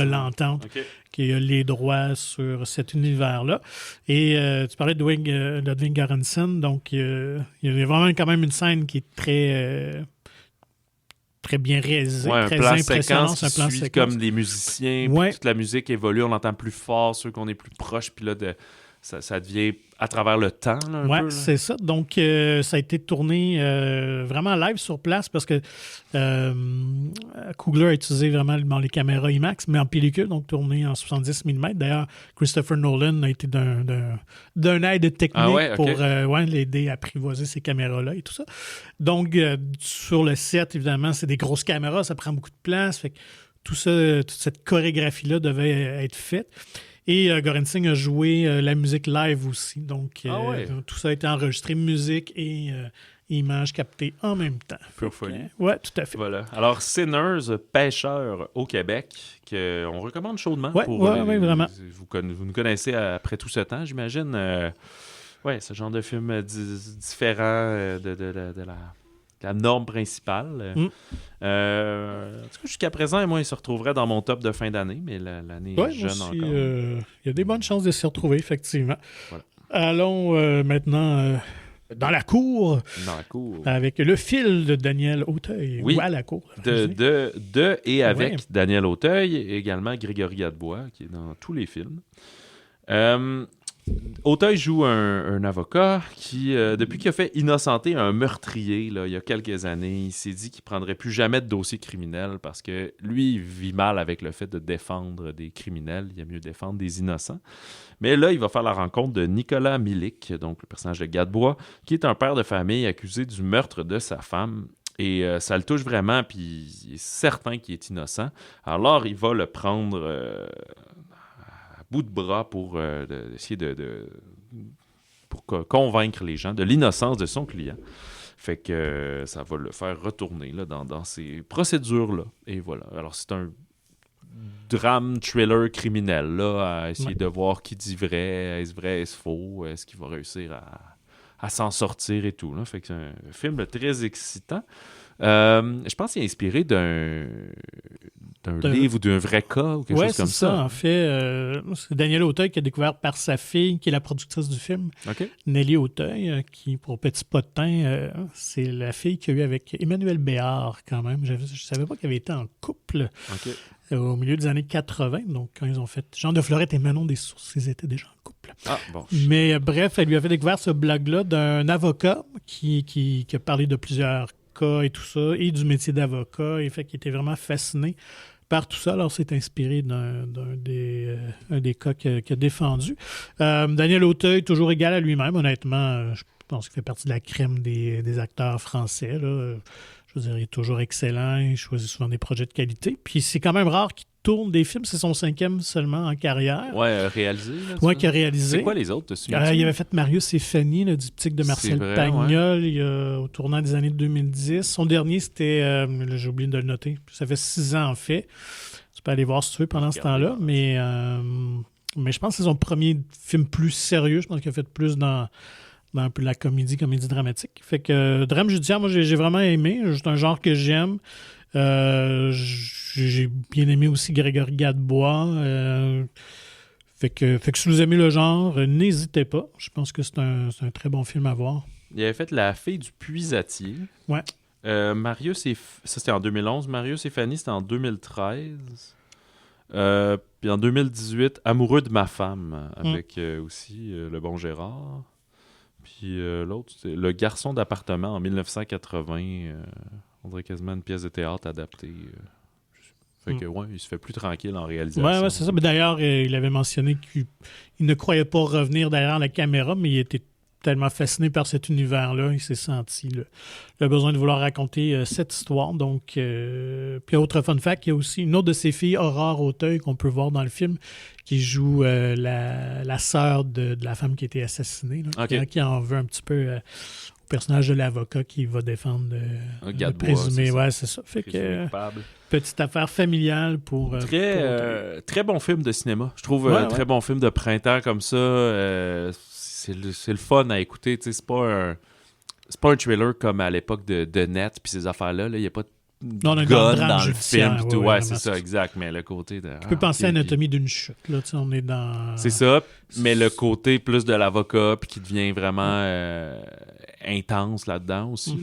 l'entente qui a les droits sur cet univers-là. Et tu parlais de Ludwig Göransson, donc il y a vraiment quand même une scène qui est très bien réalisé, très impressionnant. C'est un plan séquence comme des musiciens, puis toute la musique évolue, on l'entend plus fort, ceux qu'on est plus proche, puis là, ça devient à travers le temps. Oui, c'est ça. Donc, ça a été tourné vraiment live sur place parce que Coogler a utilisé vraiment les caméras IMAX, mais en pellicule, donc tourné en 70 mm. D'ailleurs, Christopher Nolan a été d'un aide technique pour l'aider à apprivoiser ces caméras-là et tout ça. Donc, sur le set, évidemment, c'est des grosses caméras, ça prend beaucoup de place. Fait que toute cette chorégraphie-là devait être faite. Et Göransson a joué la musique live aussi. Donc, tout ça a été enregistré, musique et images captées en même temps. Pure folie. Oui, tout à fait. Voilà. Alors, Sinners, pêcheur au Québec, qu'on recommande chaudement. Oui, vraiment. Vous nous connaissez après tout ce temps, j'imagine. Ce genre de film différent de la norme principale. En tout cas, jusqu'à présent, moi, il se retrouverait dans mon top de fin d'année, mais l'année est jeune encore. Il y a des bonnes chances de s'y retrouver, effectivement. Voilà. Allons maintenant dans la cour. Dans la cour. Avec le fil de Daniel Auteuil. Oui, ou à la cour. de et avec Ouais. Daniel Auteuil, et également Grégory Gadebois, qui est dans tous les films. Auteuil joue un avocat qui, depuis qu'il a fait innocenter un meurtrier là, il y a quelques années, il s'est dit qu'il ne prendrait plus jamais de dossier criminel parce que lui, il vit mal avec le fait de défendre des criminels. Il y a mieux défendre des innocents. Mais là, il va faire la rencontre de Nicolas Milik, donc le personnage de Gadebois, qui est un père de famille accusé du meurtre de sa femme. Et ça le touche vraiment, puis il est certain qu'il est innocent. Alors, il va le prendre à bout de bras pour essayer pour convaincre les gens de l'innocence de son client. Fait que ça va le faire retourner là, dans ces procédures-là. Et voilà. Alors, c'est un drame, thriller criminel, là, à essayer de voir qui dit vrai, est-ce vrai, est-ce faux, est-ce qu'il va réussir à s'en sortir et tout. Là. Fait que c'est un film très excitant. Je pense qu'il est inspiré d'un livre ou d'un vrai cas ou quelque chose comme ça. En fait, c'est Daniel Auteuil qui a découvert par sa fille, qui est la productrice du film, Nelly Auteuil, qui, pour Petit Potin, c'est la fille qu'il y a eu avec Emmanuel Béard, quand même. Je ne savais pas qu'il avait été en couple au milieu des années 80. Donc, quand ils ont fait Jean de Florette et Manon des Sources, ils étaient déjà en couple. Ah, bon. Mais bref, elle lui avait découvert ce blog-là d'un avocat qui a parlé de plusieurs cas et tout ça, et du métier d'avocat, et fait qu'il était vraiment fasciné par tout ça. Alors, c'est inspiré d'un des cas qu'il a défendu. Daniel Auteuil, toujours égal à lui-même, honnêtement, je pense qu'il fait partie de la crème des acteurs français, là. Je veux dire, il est toujours excellent, il choisit souvent des projets de qualité. Puis c'est quand même rare qu'il tourne des films, c'est son 5e seulement en carrière. Ouais, réalisé. Ouais, qu'il a réalisé. C'est quoi les autres dessus? Il avait fait Marius et Fanny, le diptyque de Marcel Pagnol, au tournant des années 2010. Son dernier, c'était, j'ai oublié de le noter, ça fait 6 ans en fait. Tu peux aller voir si tu veux pendant ce temps-là, mais je pense que c'est son premier film plus sérieux. Je pense qu'il a fait plus dans un peu la comédie dramatique. Fait que drame judiciaire, moi, j'ai vraiment aimé. C'est un genre que j'aime. J'ai bien aimé aussi Grégory Gadebois. Fait que si vous aimez le genre, n'hésitez pas. Je pense que c'est un très bon film à voir. Il avait fait La fille du puisatier. Ouais. Marius et... Ça, c'était en 2011. Marius et Fanny, c'était en 2013. Puis en 2018, Amoureux de ma femme, avec aussi le bon Gérard. Puis l'autre, c'est Le garçon d'appartement en 1980. On dirait quasiment une pièce de théâtre adaptée. Fait que, ouais, il se fait plus tranquille en réalisation. Ouais, c'est ça. Mais d'ailleurs, il avait mentionné qu'il ne croyait pas revenir derrière la caméra, mais il était tellement fasciné par cet univers-là, il s'est senti le besoin de vouloir raconter cette histoire. Donc, puis autre fun fact, il y a aussi une autre de ses filles, Aurore Auteuil, qu'on peut voir dans le film, qui joue la sœur de la femme qui a été assassinée, là, qui en veut un petit peu au personnage de l'avocat qui va défendre le présumé. Ouais, c'est ça. Fait que petite affaire familiale pour... très bon film de cinéma. Je trouve très bon film de printemps comme ça. C'est le fun à écouter. C'est pas un thriller comme à l'époque de Net puis ces affaires-là. Il n'y a pas de gun dans le film. Ouais, c'est ça, exact. Mais le côté de... Tu peux penser à Anatomie d'une chute. Là, on est dans... C'est ça, mais le côté plus de l'avocat puis qui devient vraiment intense là-dedans aussi.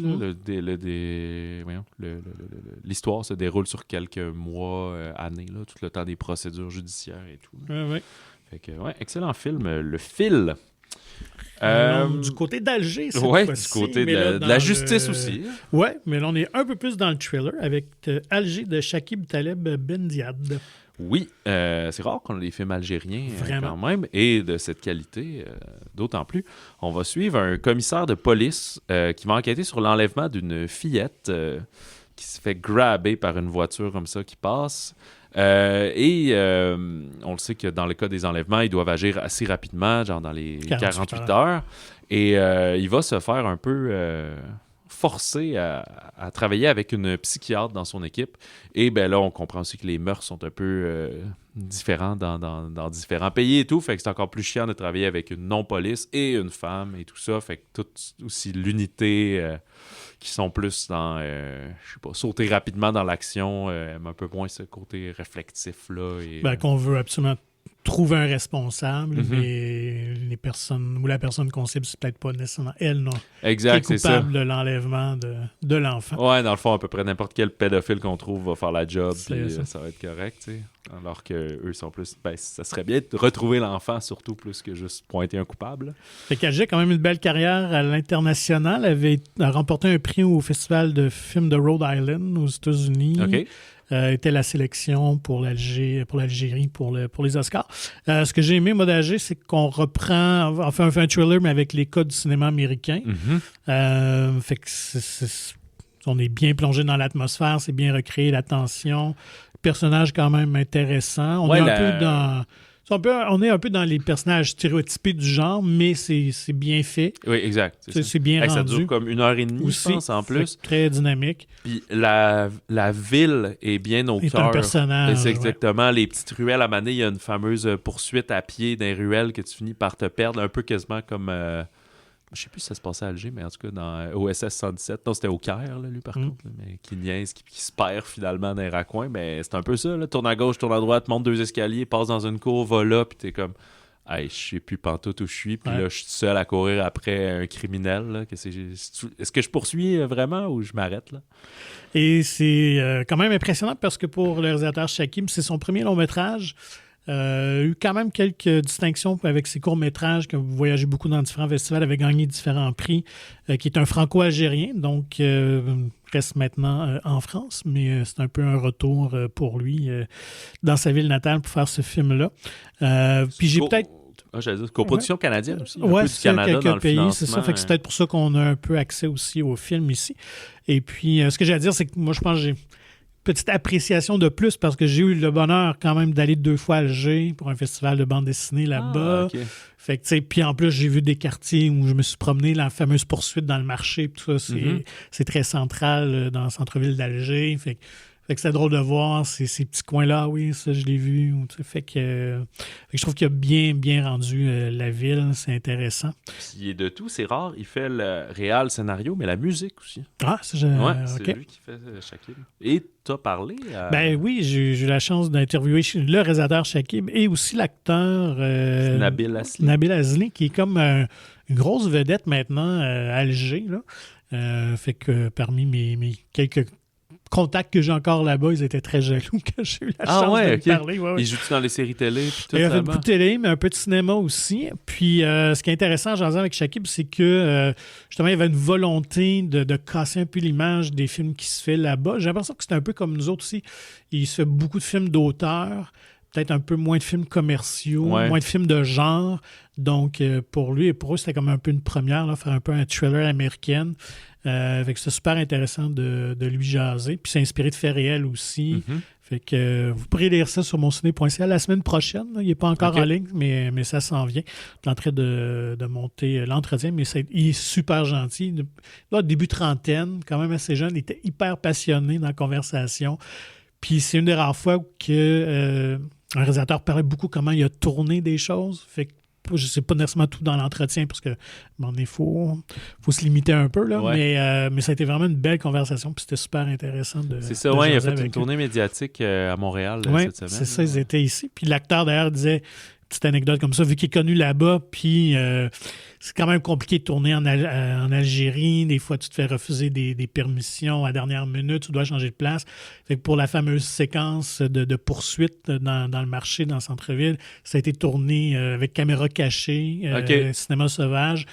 L'histoire se déroule sur quelques mois, années, là, tout le temps des procédures judiciaires et tout. Ouais. Fait que, excellent film. Le Fil. Du côté d'Alger, cette fois-ci. Du côté de la justice aussi. Oui, mais là, on est un peu plus dans le thriller avec Alger de Shakib Taleb Bendiad. Oui, c'est rare qu'on ait des films algériens quand même, et de cette qualité, d'autant plus. On va suivre un commissaire de police qui va enquêter sur l'enlèvement d'une fillette qui se fait grabber par une voiture comme ça qui passe. On le sait que dans le cas des enlèvements, ils doivent agir assez rapidement, genre dans les 48 heures. Et il va se faire un peu forcer à travailler avec une psychiatre dans son équipe. Et ben là, on comprend aussi que les mœurs sont un peu différents dans différents pays et tout. Fait que c'est encore plus chiant de travailler avec une non-police et une femme et tout ça. Fait que tout aussi l'unité... qui sont plus dans, je sais pas, sauter rapidement dans l'action, un peu moins ce côté réflectif-là. Qu'on veut absolument trouver un responsable, mais les personnes ou la personne qu'on cible, c'est peut-être pas nécessairement elle, non. Exact, qui est coupable de l'enlèvement de l'enfant. Ouais, dans le fond, à peu près n'importe quel pédophile qu'on trouve va faire la job, puis ça. ça va être correct, tu sais. Alors qu'eux sont plus... Ben, ça serait bien de retrouver l'enfant, surtout, plus que juste pointer un coupable. Fait qu'Alger a quand même une belle carrière à l'international. Elle a remporté un prix au Festival de films de Rhode Island aux États-Unis. OK. Était la sélection pour l'Algérie, pour les Oscars. Ce que j'ai aimé, Mode Alger, c'est qu'on reprend, enfin, on fait un thriller, mais avec les codes du cinéma américain. Fait que on est bien plongé dans l'atmosphère, c'est bien recréé, la tension. Personnage quand même intéressant. On est un peu dans les personnages stéréotypés du genre, mais c'est bien fait. Oui, exact. C'est bien rendu. Ça dure comme 1h30, aussi, je pense, en plus. Très dynamique. Puis la ville est bien au cœur. C'est un personnage. C'est exactement les petites ruelles. À un moment donné, il y a une fameuse poursuite à pied dans les ruelles que tu finis par te perdre, un peu quasiment comme... je sais plus si ça se passait à Alger, mais en tout cas, dans OSS 117. Non, c'était au Caire, là, lui, par contre. Là, mais qui niaise, qui se perd finalement dans les raccoins. Mais c'est un peu ça, là. Tourne à gauche, tourne à droite, monte 2 escaliers, passe dans une cour, va là, puis t'es comme... Hey, je sais plus pantoute où je suis, puis là, je suis seul à courir après un criminel. Là, est-ce que je poursuis vraiment ou je m'arrête, là? Et c'est quand même impressionnant parce que pour le réalisateur Shakib, c'est son premier long-métrage. Eu quand même quelques distinctions avec ses courts-métrages, qui ont voyagé beaucoup dans différents festivals, avait gagné différents prix, qui est un franco-algérien, donc reste maintenant en France, mais c'est un peu un retour pour lui dans sa ville natale pour faire ce film-là. Puis j'ai peut-être... j'allais dire, coproduction canadienne aussi. Oui, c'est Canada quelques pays, c'est ça. Fait que c'est peut-être pour ça qu'on a un peu accès aussi au film ici. Et puis, ce que j'ai à dire, c'est que moi, je pense que j'ai petite appréciation de plus parce que j'ai eu le bonheur quand même d'aller 2 fois à Alger pour un festival de bande dessinée là-bas. Okay. Fait que, tu sais, puis en plus, j'ai vu des quartiers où je me suis promené, la fameuse poursuite dans le marché, tout ça, c'est très central dans le centre-ville d'Alger. Fait que c'est drôle de voir ces petits coins-là, oui, ça, je l'ai vu. Fait que je trouve qu'il a bien rendu la ville, c'est intéressant. Puis il est de tout, c'est rare, il fait le réal scénario, mais la musique aussi. Ah, c'est lui qui fait Shakib. Et t'as parlé à... Ben oui, j'ai eu la chance d'interviewer le réalisateur Shakib et aussi l'acteur Nabil Asli. Nabil Asli, qui est comme une grosse vedette maintenant à Alger. Là. Fait que parmi mes quelques contacts que j'ai encore là-bas, ils étaient très jaloux quand j'ai eu la chance de lui parler. Ouais. Il joue-tu dans les séries télé? Puis tout il a fait beaucoup de télé, mais un peu de cinéma aussi. Puis ce qui est intéressant en jasant avec Shakib, c'est que justement, il y avait une volonté de casser un peu l'image des films qui se fait là-bas. J'ai l'impression que c'est un peu comme nous autres aussi. Il se fait beaucoup de films d'auteurs, peut-être un peu moins de films commerciaux, moins de films de genre. Donc, pour lui et pour eux, c'était comme un peu une première, là, faire un peu un thriller américain. Fait que c'est super intéressant de lui jaser. Puis c'est inspiré de faits réels aussi. Fait que vous pourrez lire ça sur monciné.ca la semaine prochaine. Là. Il n'est pas encore en ligne, mais ça s'en vient. Je suis en train de monter l'entretien, mais il est super gentil. Là, début trentaine, quand même assez jeune, il était hyper passionné dans la conversation. Puis c'est une des rares fois que un réalisateur parlait beaucoup comment il a tourné des choses. Fait que je ne sais pas nécessairement tout dans l'entretien parce que il faut se limiter un peu, là, mais ça a été vraiment une belle conversation puis c'était super intéressant de C'est ça, de il a fait une tournée médiatique à Montréal cette semaine. C'est ça, ils étaient ici. Puis l'acteur, d'ailleurs, disait, petite anecdote comme ça, vu qu'il est connu là-bas, puis c'est quand même compliqué de tourner en Algérie. Des fois, tu te fais refuser des permissions à la dernière minute, tu dois changer de place. Fait que pour la fameuse séquence de poursuite dans le marché, dans le centre-ville, ça a été tourné avec caméra cachée, cinéma sauvage.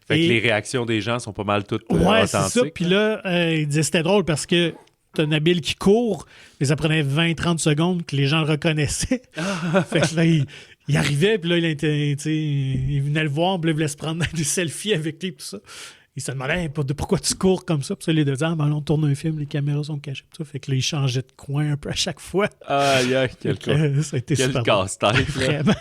Fait que les réactions des gens sont pas mal toutes authentiques. C'est ça. Puis là, il disait c'était drôle parce que t'as Nabil qui court, mais ça prenait 20-30 secondes que les gens le reconnaissaient. Fait que là, il arrivait, puis là, il venait le voir, puis là, il voulait se prendre des selfies avec lui, tout ça. Il se demandait pourquoi tu cours comme ça. Puis ça, les deux ans, on tourne un film, les caméras sont cachées. Tout ça. Fait que là, il changeait de coin un peu à chaque fois. Quel casse-tête. Vraiment.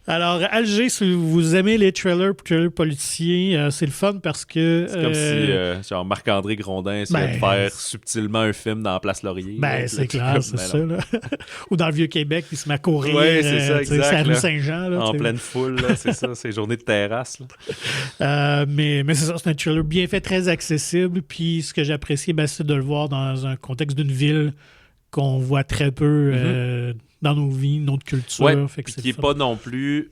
Alors, Alger, si vous aimez les trailers policiers, c'est le fun parce que... C'est comme si genre Marc-André Grondin essayait de faire subtilement un film dans la Place Laurier. C'est clair, c'est ça. Là. Ou dans le Vieux-Québec, il se met à courir. Oui, c'est ça, exact. C'est la rue Saint-Jean. Là, en pleine foule, là, c'est ça, c'est journée de terrasse. Là. Mais c'est ça, c'est un trailer bien fait, très accessible. Puis ce que j'apprécie, c'est de le voir dans un contexte d'une ville qu'on voit très peu dans nos vies, notre culture. Ouais, fait que qui n'est pas non plus...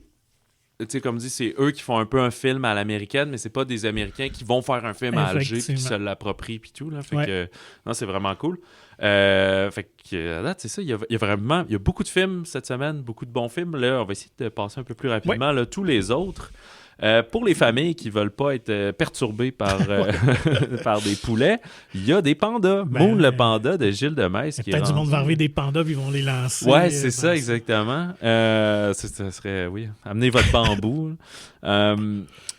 Tu sais, comme dit, c'est eux qui font un peu un film à l'américaine, mais c'est pas des Américains qui vont faire un film à Alger puis qui se l'approprient puis tout. Là. Fait que, non, c'est vraiment cool. Fait que, là, c'est ça, il y a beaucoup de films cette semaine, beaucoup de bons films. Là, on va essayer de passer un peu plus rapidement là, tous les autres. Pour les familles qui veulent pas être perturbées par, par des poulets, il y a des pandas. Moon le panda de Gilles Demesse. Peut-être du monde va arriver des pandas puis ils vont les lancer. Ouais, c'est ça, exactement. Ça serait, oui, amenez votre bambou.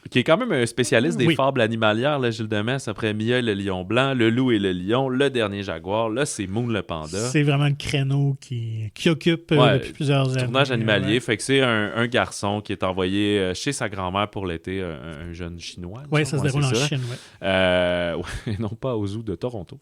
Qui est quand même un spécialiste des fables animalières, là, Gilles Demesse, après Mia le lion blanc, le loup et le lion, le dernier jaguar. Là, c'est Moon le panda. C'est vraiment le créneau qui occupe depuis plusieurs années. Tournage animalier. Fait que c'est un garçon qui est envoyé chez sa grand-mère pour l'été, un jeune chinois. Oui, ça se déroule en Chine, oui. Non pas au zoo de Toronto.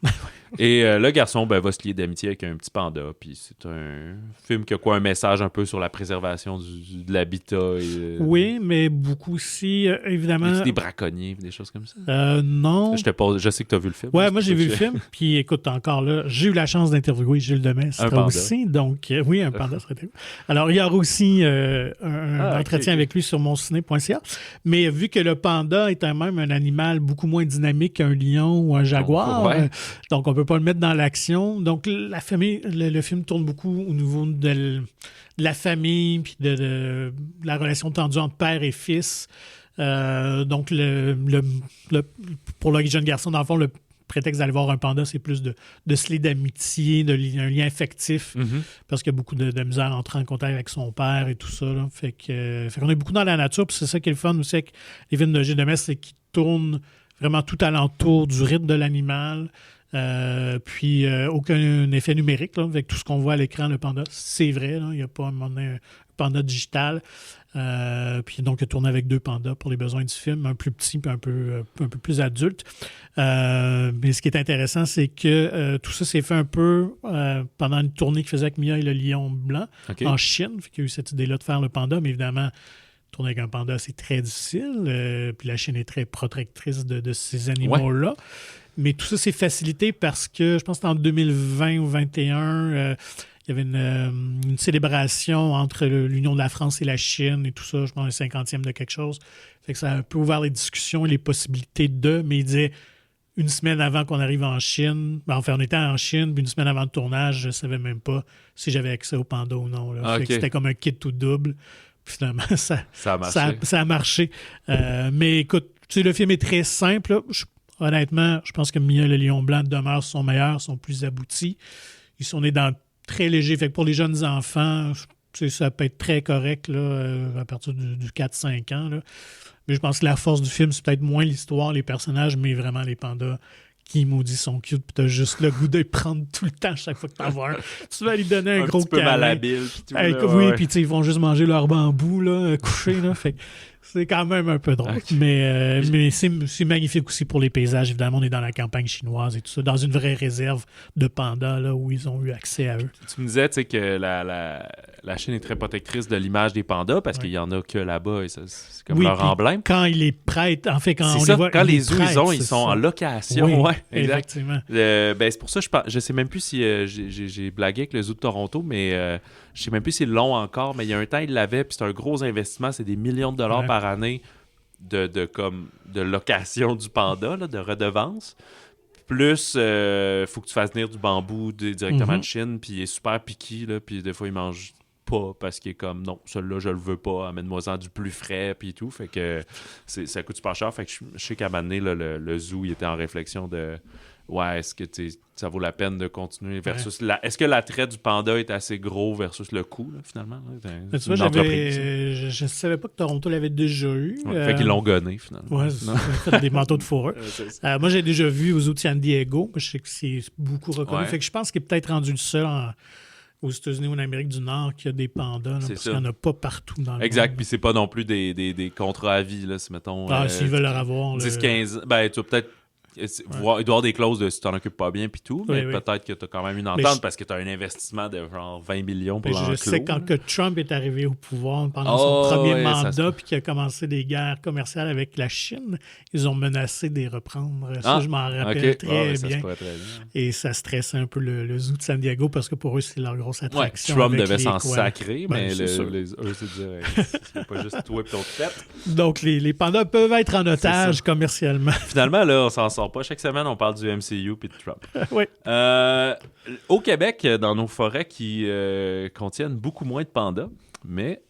Et le garçon va se lier d'amitié avec un petit panda. Puis c'est un film qui a un message un peu sur la préservation de l'habitat. Oui, mais beaucoup aussi... évidemment... Des braconniers, des choses comme ça? Non. Je sais que tu as vu le film. Ouais, moi j'ai vu le film. Puis écoute, encore là, j'ai eu la chance d'interviewer Gilles Demesse aussi. Donc, oui, un panda serait cool. Alors, il y aura aussi un entretien avec lui sur monciné.ca. Mais vu que le panda est même un animal beaucoup moins dynamique qu'un lion ou un jaguar, donc on ne peut pas le mettre dans l'action. Donc, la famille, le film tourne beaucoup au niveau de la famille puis de la relation tendue entre père et fils. Donc, pour le jeune garçon, dans le fond, le prétexte d'aller voir un panda, c'est plus de se lier d'amitié, un lien affectif, parce qu'il y a beaucoup de misère à entrer en contact avec son père et tout ça. Là. Fait qu'on est beaucoup dans la nature, puis c'est ça qui est le fun aussi avec les films de Gilles Demesse, c'est qu'ils tournent vraiment tout alentour du rythme de l'animal. Puis aucun effet numérique là, avec tout ce qu'on voit à l'écran, le panda, c'est vrai, là, il n'y a pas un panda digital. Puis donc, il a tourné avec 2 pandas pour les besoins du film, un plus petit et un peu plus adulte. Mais ce qui est intéressant, c'est que tout ça s'est fait un peu pendant une tournée qu'il faisait avec Mia et le lion blanc en Chine. Fait qu'il y a eu cette idée-là de faire le panda, mais évidemment, tourner avec un panda, c'est très difficile. Puis la Chine est très protectrice de ces animaux-là. Mais tout ça s'est facilité parce que, je pense que c'était en 2020 ou 2021, il y avait une célébration entre l'Union de la France et la Chine et tout ça, je pense le 50e de quelque chose. Fait que ça a un peu ouvert les discussions et les possibilités mais il disait, une semaine avant qu'on arrive en Chine, enfin on était en Chine, puis une semaine avant le tournage, je ne savais même pas si j'avais accès au panda ou non. Fait que c'était comme un kit tout double. Puis finalement, ça a marché. Mais écoute, tu sais, le film est très simple. Là. Honnêtement, je pense que Mia le lion blanc demeure son meilleur, son plus abouti. On est dans très léger. Fait que pour les jeunes enfants, ça peut être très correct là, à partir du 4-5 ans. Là. Mais je pense que la force du film, c'est peut-être moins l'histoire, les personnages, mais vraiment les pandas qui, maudits, sont cute. Puis t'as juste le goût de les prendre tout le temps chaque fois que t'en vois un. Tu vas lui donner un gros câlin. Un petit peu malhabile. Oui, puis ils vont juste manger leur bambou là, couché. Là, fait c'est quand même un peu drôle. Okay. Mais c'est magnifique aussi pour les paysages. Évidemment, on est dans la campagne chinoise et tout ça, dans une vraie réserve de pandas là, où ils ont eu accès à eux. Tu me disais que la Chine est très protectrice de l'image des pandas parce qu'il y en a que là-bas et ça, c'est comme leur emblème. Quand ils les prêtent, en fait, quand on les voit... Quand les zoos, ils sont en location. Oui, effectivement. C'est pour ça que je sais même plus si j'ai blagué avec le zoo de Toronto, mais je sais même plus si c'est long encore, mais il y a un temps, ils l'avaient, puis c'est un gros investissement, c'est des millions de dollars par année de location du panda, là, de redevance. Plus, faut que tu fasses venir du bambou directement de Chine, puis il est super piqué, là, puis des fois, il mange pas parce qu'il est comme, non, celui-là, je le veux pas, amène-moi-en du plus frais, puis tout. Fait que ça coûte super cher. Fait que je sais qu'à un moment donné, là, le zoo, il était en réflexion de... Ouais, est-ce que ça vaut la peine de continuer versus... Est-ce que l'attrait du panda est assez gros versus le coût, là, finalement? Tu vois, je ne savais pas que Toronto l'avait déjà eu. Fait qu'ils l'ont gonné, finalement. Ouais, fait des manteaux de fourrure. Moi, j'ai déjà vu aux zoo de San Diego. Je sais que c'est beaucoup reconnu. Fait que je pense qu'il est peut-être rendu le seul aux États-Unis ou en Amérique du Nord qu'il y a des pandas, là, parce qu'il n'y en a pas partout dans le monde. Exact, puis c'est pas non plus des contrats à vie, là, si mettons... s'ils veulent leur avoir. 10-15... Ben, tu vas peut-être il doit y avoir des clauses de si tu t'en occupes pas bien puis tout, mais peut-être que tu as quand même une entente parce que tu as un investissement de genre 20 millions pour l'enclos. Je sais quand que Trump est arrivé au pouvoir pendant son premier mandat puis qu'il a commencé des guerres commerciales avec la Chine, ils ont menacé de les reprendre. Ça, je m'en rappelle très bien. Et ça stressait un peu le zoo de San Diego parce que pour eux, c'est leur grosse attraction. Trump devait s'en sacrer, mais eux, c'est dire, c'est pas juste toi et ton tête. Donc, les pandas peuvent être en otage commercialement. Finalement, là, on s'en sort pas. Chaque semaine, on parle du MCU puis de Trump. Oui. Au Québec, dans nos forêts qui contiennent beaucoup moins de pandas, mais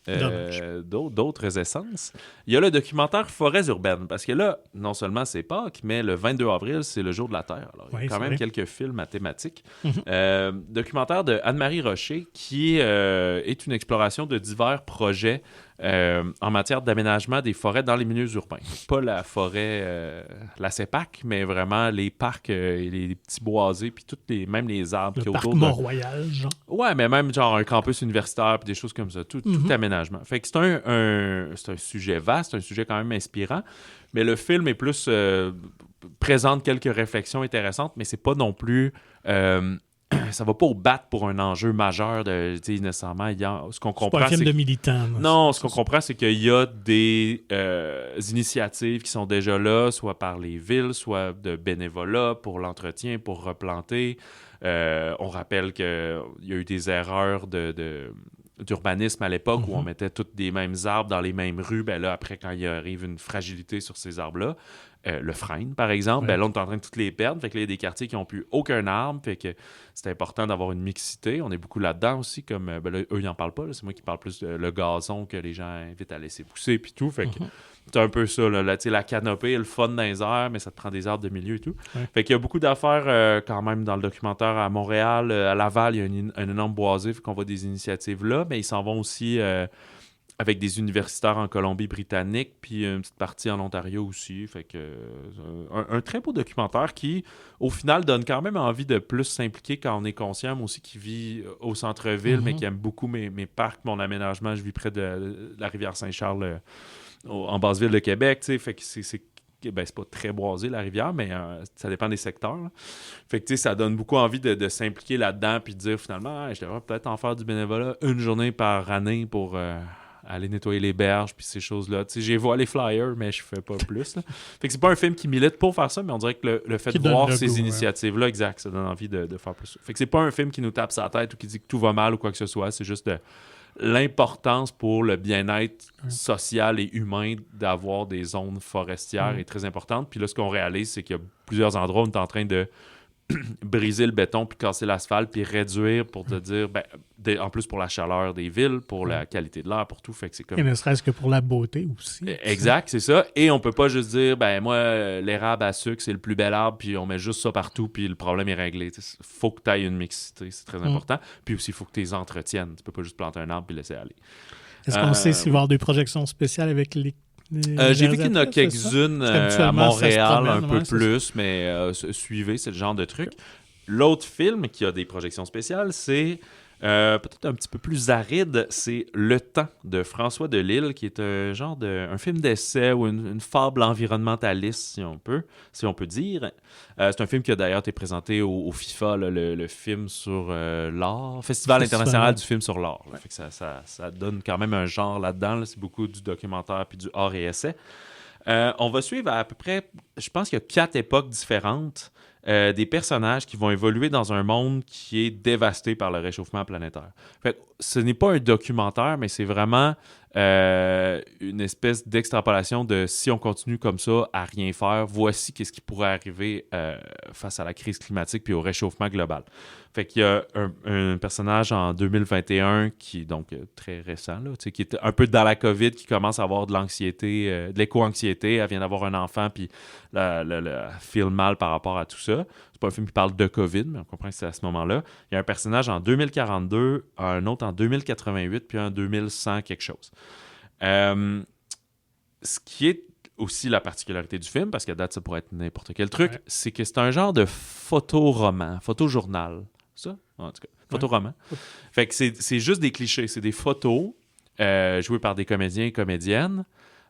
d'autres essences, il y a le documentaire Forêts urbaines. Parce que là, non seulement c'est Pâques, mais le 22 avril, c'est le jour de la Terre. Alors, il y a quand même quelques films à thématique. Documentaire de Anne-Marie Rocher qui est une exploration de divers projets en matière d'aménagement des forêts dans les milieux urbains. Pas la forêt, la CEPAC, mais vraiment les parcs et les petits boisés, puis même les arbres. Le parc Mont-Royal, genre. Ouais, mais même genre un campus universitaire, puis des choses comme ça. Tout aménagement. Fait que c'est un sujet vaste, un sujet quand même inspirant, mais le film est plus... présente quelques réflexions intéressantes, mais c'est pas non plus... ça va pas au bat pour un enjeu majeur de nécessairement. Ce qu'on comprend, c'est pas un film de militants. Non, ce qu'on comprend, c'est qu'il y a des initiatives qui sont déjà là, soit par les villes, soit de bénévolat pour l'entretien, pour replanter. On rappelle qu'il y a eu des erreurs d'urbanisme à l'époque où on mettait tous des mêmes arbres dans les mêmes rues. Ben là, après, quand il arrive une fragilité sur ces arbres-là, le frêne, par exemple, ben là, on est en train de toutes les perdre. Fait que là, il y a des quartiers qui n'ont plus aucun arbre. Fait que c'est important d'avoir une mixité. On est beaucoup là-dedans aussi. Comme ben là, eux, ils n'en parlent pas. Là. C'est moi qui parle plus de le gazon que les gens invitent à laisser pousser puis tout. Fait que c'est un peu ça. Là, la canopée, le fun dans les airs, mais ça te prend des arbres de milieu et tout. Fait qu'il y a beaucoup d'affaires quand même dans le documentaire à Montréal. À Laval, il y a un énorme boisé. Fait qu'on voit des initiatives là. Mais ils s'en vont aussi... avec des universitaires en Colombie-Britannique, puis une petite partie en Ontario aussi. Fait que un très beau documentaire qui, au final, donne quand même envie de plus s'impliquer quand on est conscient. Moi aussi, qui vit au centre-ville, mais qui aime beaucoup mes parcs, mon aménagement. Je vis près de la rivière Saint-Charles, en basse ville de Québec. Fait que c'est pas très boisé, la rivière, mais ça dépend des secteurs. Là. Fait que ça donne beaucoup envie de s'impliquer là-dedans, puis de dire finalement, je devrais peut-être en faire du bénévolat une journée par année pour... aller nettoyer les berges, puis ces choses-là. Tu sais, j'ai vu les flyers, mais je fais pas plus. Là. Fait que c'est pas un film qui milite pour faire ça, mais on dirait que le fait de voir ces initiatives-là, exact, ça donne envie de faire plus ça. Fait que c'est pas un film qui nous tape sa tête ou qui dit que tout va mal ou quoi que ce soit, c'est juste l'importance pour le bien-être social et humain d'avoir des zones forestières est très importante. Puis là, ce qu'on réalise, c'est qu'il y a plusieurs endroits où on est en train de briser le béton puis casser l'asphalte puis réduire pour te dire en plus pour la chaleur des villes, pour la qualité de l'air, pour tout. Fait que c'est comme... Et ne serait-ce que pour la beauté aussi. Exact, c'est ça. Et on peut pas juste dire moi, l'érable à sucre, c'est le plus bel arbre, puis on met juste ça partout, puis le problème est réglé. Il faut que tu aies une mixité, c'est très important. Puis aussi, il faut que tu les entretiennes. Tu peux pas juste planter un arbre puis laisser aller. Est-ce qu'on sait s'il va y avoir des projections spéciales avec les j'ai vu qu'il y en a quelques-unes à Montréal, un peu plus, mais suivez, c'est le genre de truc. L'autre film qui a des projections spéciales, c'est peut-être un petit peu plus aride, c'est Le Temps de François Delisle, qui est un genre un film d'essai ou une fable environnementaliste, si on peut dire. C'est un film qui a d'ailleurs été présenté au FIFA, là, le film sur l'art, Festival international du film sur l'art. Fait que ça donne quand même un genre là-dedans. Là. C'est beaucoup du documentaire puis du art et essai. On va suivre à peu près, je pense qu'il y a 4 époques différentes. Des personnages qui vont évoluer dans un monde qui est dévasté par le réchauffement planétaire. Fait que ce n'est pas un documentaire, mais c'est vraiment une espèce d'extrapolation de si on continue comme ça à rien faire, voici qu'est-ce qui pourrait arriver face à la crise climatique puis au réchauffement global. Fait qu'il y a un personnage en 2021 qui est donc très récent, là, qui est un peu dans la COVID, qui commence à avoir de l'anxiété, de l'éco-anxiété. Elle vient d'avoir un enfant puis elle feel mal par rapport à tout ça. C'est pas un film qui parle de COVID, mais on comprend que c'est à ce moment-là. Il y a un personnage en 2042, un autre en 2088, puis un en 2100 quelque chose. Ce qui est aussi la particularité du film, parce qu'à date, ça pourrait être n'importe quel truc, c'est que c'est un genre de photoroman, photojournal. Ça? En tout cas, photoroman. Fait que c'est juste des clichés. C'est des photos jouées par des comédiens et comédiennes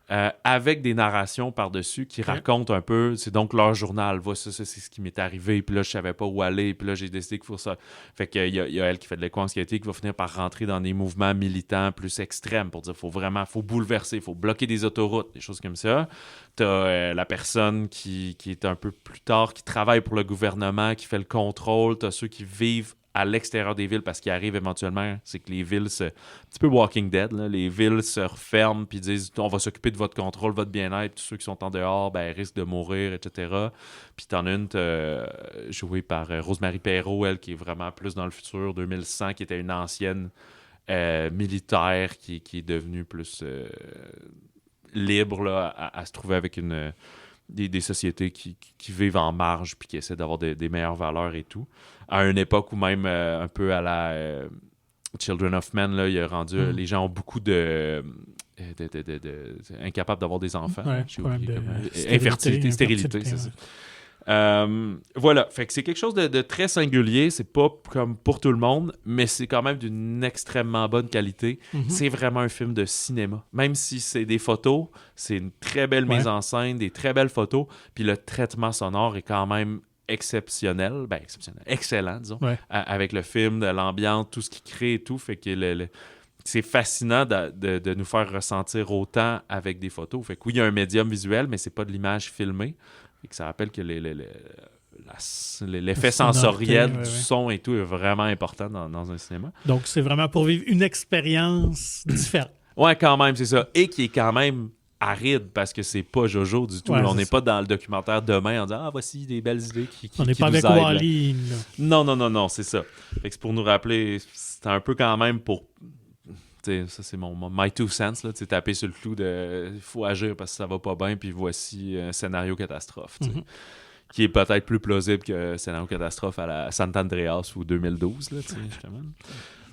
avec des narrations par-dessus qui racontent un peu, c'est donc leur journal, ça, c'est ce qui m'est arrivé, puis là, je savais pas où aller, puis là, j'ai décidé qu'il faut ça. Fait qu'il y a elle qui fait de l'éco-anxiété qui va finir par rentrer dans des mouvements militants plus extrêmes pour dire faut bouleverser, il faut bloquer des autoroutes, des choses comme ça. T'as la personne qui est un peu plus tard, qui travaille pour le gouvernement, qui fait le contrôle, t'as ceux qui vivent à l'extérieur des villes parce qu'il arrive éventuellement, c'est que les villes, un petit peu Walking Dead, là, les villes se referment puis disent on va s'occuper de votre contrôle, votre bien-être, tous ceux qui sont en dehors, risquent de mourir, etc. Puis t'en as une jouée par Rosemary Perrault, elle qui est vraiment plus dans le futur, 2100, qui était une ancienne militaire qui est devenue plus libre là, à se trouver avec des sociétés qui vivent en marge puis qui essaient d'avoir des meilleures valeurs et tout. À une époque où même un peu à la Children of Men, là, il a rendu les gens ont beaucoup incapables d'avoir des enfants. J'ai oublié infertilité, stérilité, c'est ça. Voilà, fait que c'est quelque chose de très singulier, c'est pas comme pour tout le monde, mais c'est quand même d'une extrêmement bonne qualité. C'est vraiment un film de cinéma, même si c'est des photos, c'est une très belle mise en scène, des très belles photos, puis le traitement sonore est quand même exceptionnel, excellent, disons, avec le film, de l'ambiance, tout ce qu'il crée et tout, fait que c'est fascinant de nous faire ressentir autant avec des photos. Fait que oui, il y a un médium visuel, mais c'est pas de l'image filmée. Et que ça rappelle que l'effet sensoriel du son et tout est vraiment important dans un cinéma. Donc, c'est vraiment pour vivre une expérience différente. Ouais, quand même, c'est ça. Et qui est quand même aride parce que c'est pas Jojo du tout. On n'est pas dans le documentaire demain en disant voici des belles idées qui on n'est pas avec Wall-E. Non, c'est ça. Fait que c'est pour nous rappeler, c'est un peu quand même pour... ça c'est mon my two cents, là, taper sur le clou de il faut agir parce que ça va pas bien, puis voici un scénario catastrophe, qui est peut-être plus plausible que scénario catastrophe à la San Andreas ou 2012, là, justement.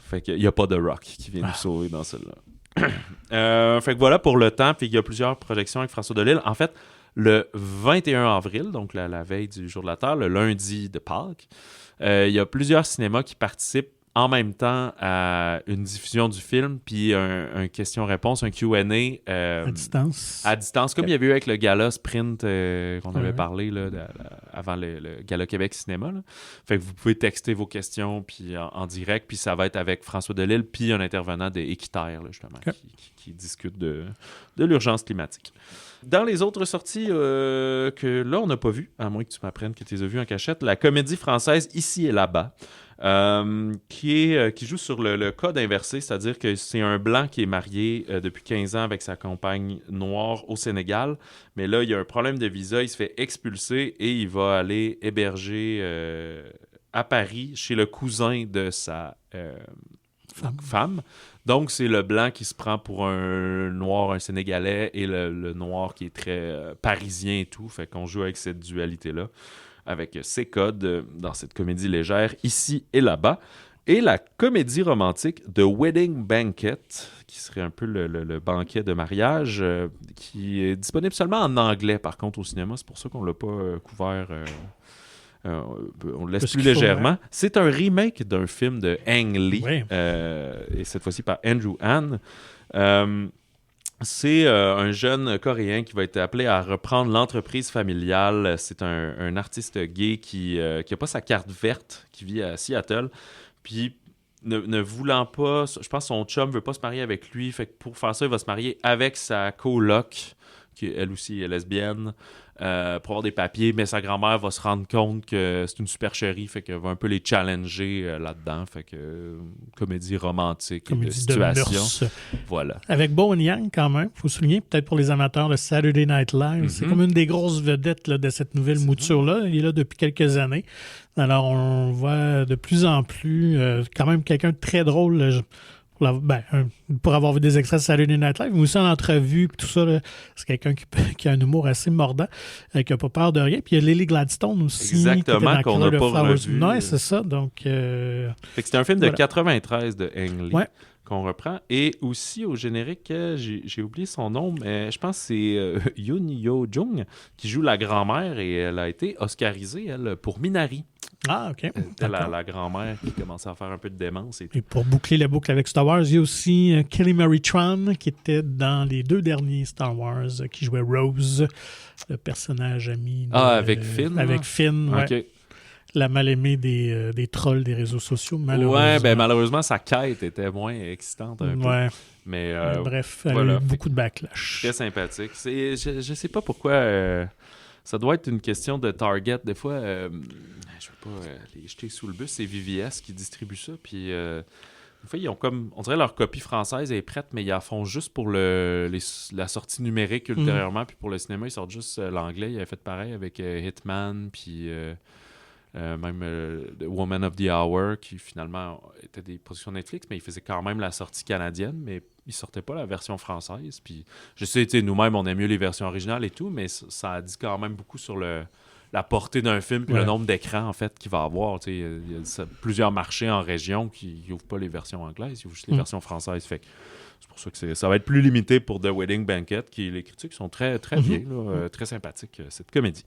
Fait qu'il n'y a pas de Rock qui vient nous sauver dans celle-là. Fait que voilà pour le temps, puis il y a plusieurs projections avec François Delisle. En fait, le 21 avril, donc la veille du Jour de la Terre, le lundi de Pâques, il y a plusieurs cinémas qui participent en même temps à une diffusion du film, puis un question-réponse, un Q&A. À distance. À distance, comme il y avait eu avec le Gala Sprint qu'on avait parlé là, avant le Gala Québec Cinéma. Là. Fait que vous pouvez texter vos questions puis en direct, puis ça va être avec François Delisle, puis un intervenant de Équiterre, là, justement, qui discute de l'urgence climatique. Dans les autres sorties que là, on n'a pas vues, à moins que tu m'apprennes que tu les as vues en cachette, la comédie française Ici et là-bas, qui joue sur le code inversé, c'est-à-dire que c'est un blanc qui est marié depuis 15 ans avec sa compagne noire au Sénégal, mais là, il y a un problème de visa, il se fait expulser et il va aller héberger à Paris chez le cousin de sa femme. Donc, c'est le blanc qui se prend pour un noir, un Sénégalais, et le noir qui est très parisien et tout. Fait qu'on joue avec cette dualité-là, avec ses codes dans cette comédie légère, ici et là-bas. Et la comédie romantique The Wedding Banquet, qui serait un peu le banquet de mariage, qui est disponible seulement en anglais, par contre, au cinéma. C'est pour ça qu'on ne l'a pas couvert... on le laisse plus légèrement. C'est un remake d'un film de Ang Lee, et cette fois-ci par Andrew Han. C'est un jeune Coréen qui va être appelé à reprendre l'entreprise familiale. C'est un artiste gay qui n'a pas sa carte verte, qui vit à Seattle. Puis, ne voulant pas... Je pense que son chum ne veut pas se marier avec lui. Fait que pour faire ça, il va se marier avec sa coloc, qui elle aussi est lesbienne, pour avoir des papiers, mais sa grand-mère va se rendre compte que c'est une supercherie, fait qu'elle va un peu les challenger là-dedans, fait que comédie romantique, comédie de situation. Mœurs. Voilà. Avec Bowen Yang quand même, il faut souligner, peut-être pour les amateurs de Saturday Night Live, c'est comme une des grosses vedettes là, de cette nouvelle mouture-là. Il est là depuis quelques années. Alors on voit de plus en plus quand même quelqu'un de très drôle. Pour avoir vu des extraits de Saturday Night Live, mais aussi en entrevue, tout ça, là, c'est quelqu'un qui a un humour assez mordant, qui n'a pas peur de rien. Puis il y a Lily Gladstone aussi. Exactement, qu'on n'a pas revu. Ouais, c'est ça. Donc, fait que c'est un film de 93 de Ang Lee qu'on reprend. Et aussi au générique, j'ai oublié son nom, mais je pense que c'est Yoon Yo-jung qui joue la grand-mère et elle a été oscarisée, elle, pour Minari. Ah, OK. C'était la grand-mère qui commençait à faire un peu de démence. Et pour boucler la boucle avec Star Wars, il y a aussi Kelly Marie Tran qui était dans les 2 derniers Star Wars, qui jouait Rose, le personnage ami. Avec Finn. Avec Finn, ouais. OK. La mal-aimée des trolls des réseaux sociaux, malheureusement. Ouais, ben malheureusement, sa quête était moins excitante un peu. Ouais. Mais bref, elle a eu beaucoup de backlash. Très sympathique. Je sais pas pourquoi... ça doit être une question de target. Des fois, je veux pas les jeter sous le bus, c'est VVS qui distribue ça. Puis, des fois, ils ont comme... On dirait leur copie française est prête, mais ils la font juste pour la sortie numérique ultérieurement. Puis pour le cinéma, ils sortent juste l'anglais. Ils avaient fait pareil avec Hitman, puis... même The Woman of the Hour, qui finalement était des productions Netflix, mais il faisait quand même la sortie canadienne, mais il sortait pas la version française. Puis je sais, nous-mêmes, on aime mieux les versions originales et tout, mais ça dit quand même beaucoup sur la portée d'un film puis le nombre d'écrans, en fait, qu'il va avoir. Il y a plusieurs marchés en région qui n'ouvrent pas les versions anglaises, ils ouvrent juste les versions françaises. Fait que c'est pour ça que ça va être plus limité pour The Wedding Banquet, les critiques sont très, très bien, très sympathiques, cette comédie.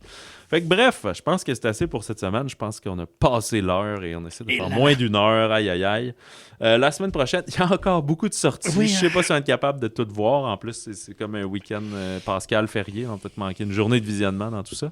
Fait que bref, je pense que c'est assez pour cette semaine. Je pense qu'on a passé l'heure et on essaie de faire moins d'1 heure. Aïe, aïe, aïe. La semaine prochaine, il y a encore beaucoup de sorties. Je sais pas si on va être capable de tout voir. En plus, c'est comme un week-end pascal férié. On va peut-être manquer une journée de visionnement dans tout ça.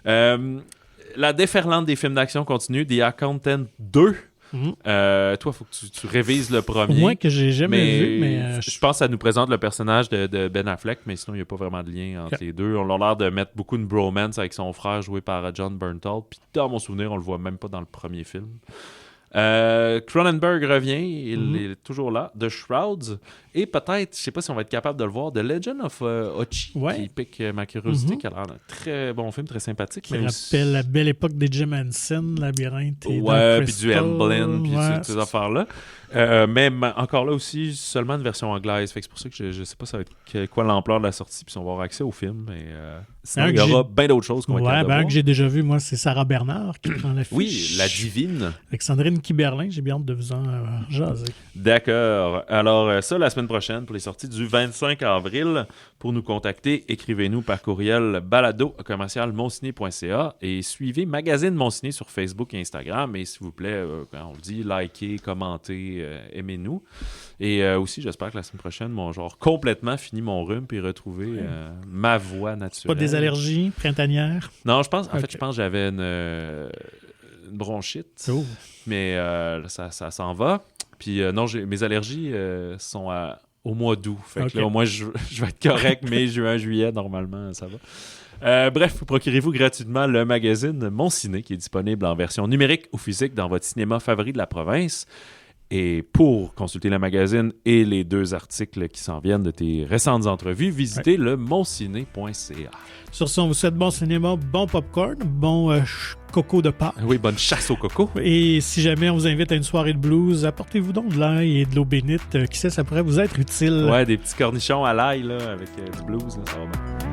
La déferlante des films d'action continue. The Accountant 2. Toi, il faut que tu révises le premier. Moi, que j'ai jamais vu, mais... Je pense que ça nous présente le personnage de Ben Affleck, mais sinon, il n'y a pas vraiment de lien entre les deux. On a l'air de mettre beaucoup de bromance avec son frère, joué par John Bernthal. Puis dans mon souvenir, on le voit même pas dans le premier film. Cronenberg revient, il est toujours là. The Shrouds, et peut-être, je sais pas si on va être capable de le voir, The Legend of Ochi, qui pique ma curiosité, qui a l'air d'un très bon film, très sympathique. Qui rappelle la belle époque des Jim Henson, Labyrinthe et puis du Amblin, puis ces affaires-là. Mais encore là aussi, seulement une version anglaise. Fait que c'est pour ça que je sais pas ça va être quoi l'ampleur de la sortie, puis si on va avoir accès au film. Mais sinon, il y aura bien d'autres choses qu'on va être capable de voir. Un que j'ai déjà vu, moi, c'est Sarah Bernard qui prend l'affiche. Oui, la divine. Avec Sandrine Kiberlin, j'ai bien hâte de vous en jaser. D'accord. Alors, ça, la semaine prochaine, pour les sorties du 25 avril. Pour nous contacter, écrivez-nous par courriel balado@monciné.ca et suivez Magazine Monciné sur Facebook et Instagram. Et s'il vous plaît, quand on le dit, likez, commentez, aimez-nous. Et aussi, j'espère que la semaine prochaine, mon genre complètement fini mon rhume puis retrouver ma voix naturelle. Pas des allergies printanières? Non, je pense que j'avais une bronchite. Oh. Mais ça s'en va. Puis non, mes allergies sont au mois d'août. Fait que là, au moins, je vais être correct. Mai, juin, juillet, normalement, ça va. Bref, procurez-vous gratuitement le magazine Mon Ciné, qui est disponible en version numérique ou physique dans votre cinéma favori de la province. Et pour consulter le magazine et les 2 articles qui s'en viennent de tes récentes entrevues, visitez le monciné.ca. Sur ce, on vous souhaite bon cinéma, bon popcorn, bon coco de Pâques. Oui, bonne chasse au coco. Et si jamais on vous invite à une soirée de blues, apportez-vous donc de l'ail et de l'eau bénite. Qui sait, ça pourrait vous être utile. Ouais, des petits cornichons à l'ail là, avec du blues, là, ça va bien.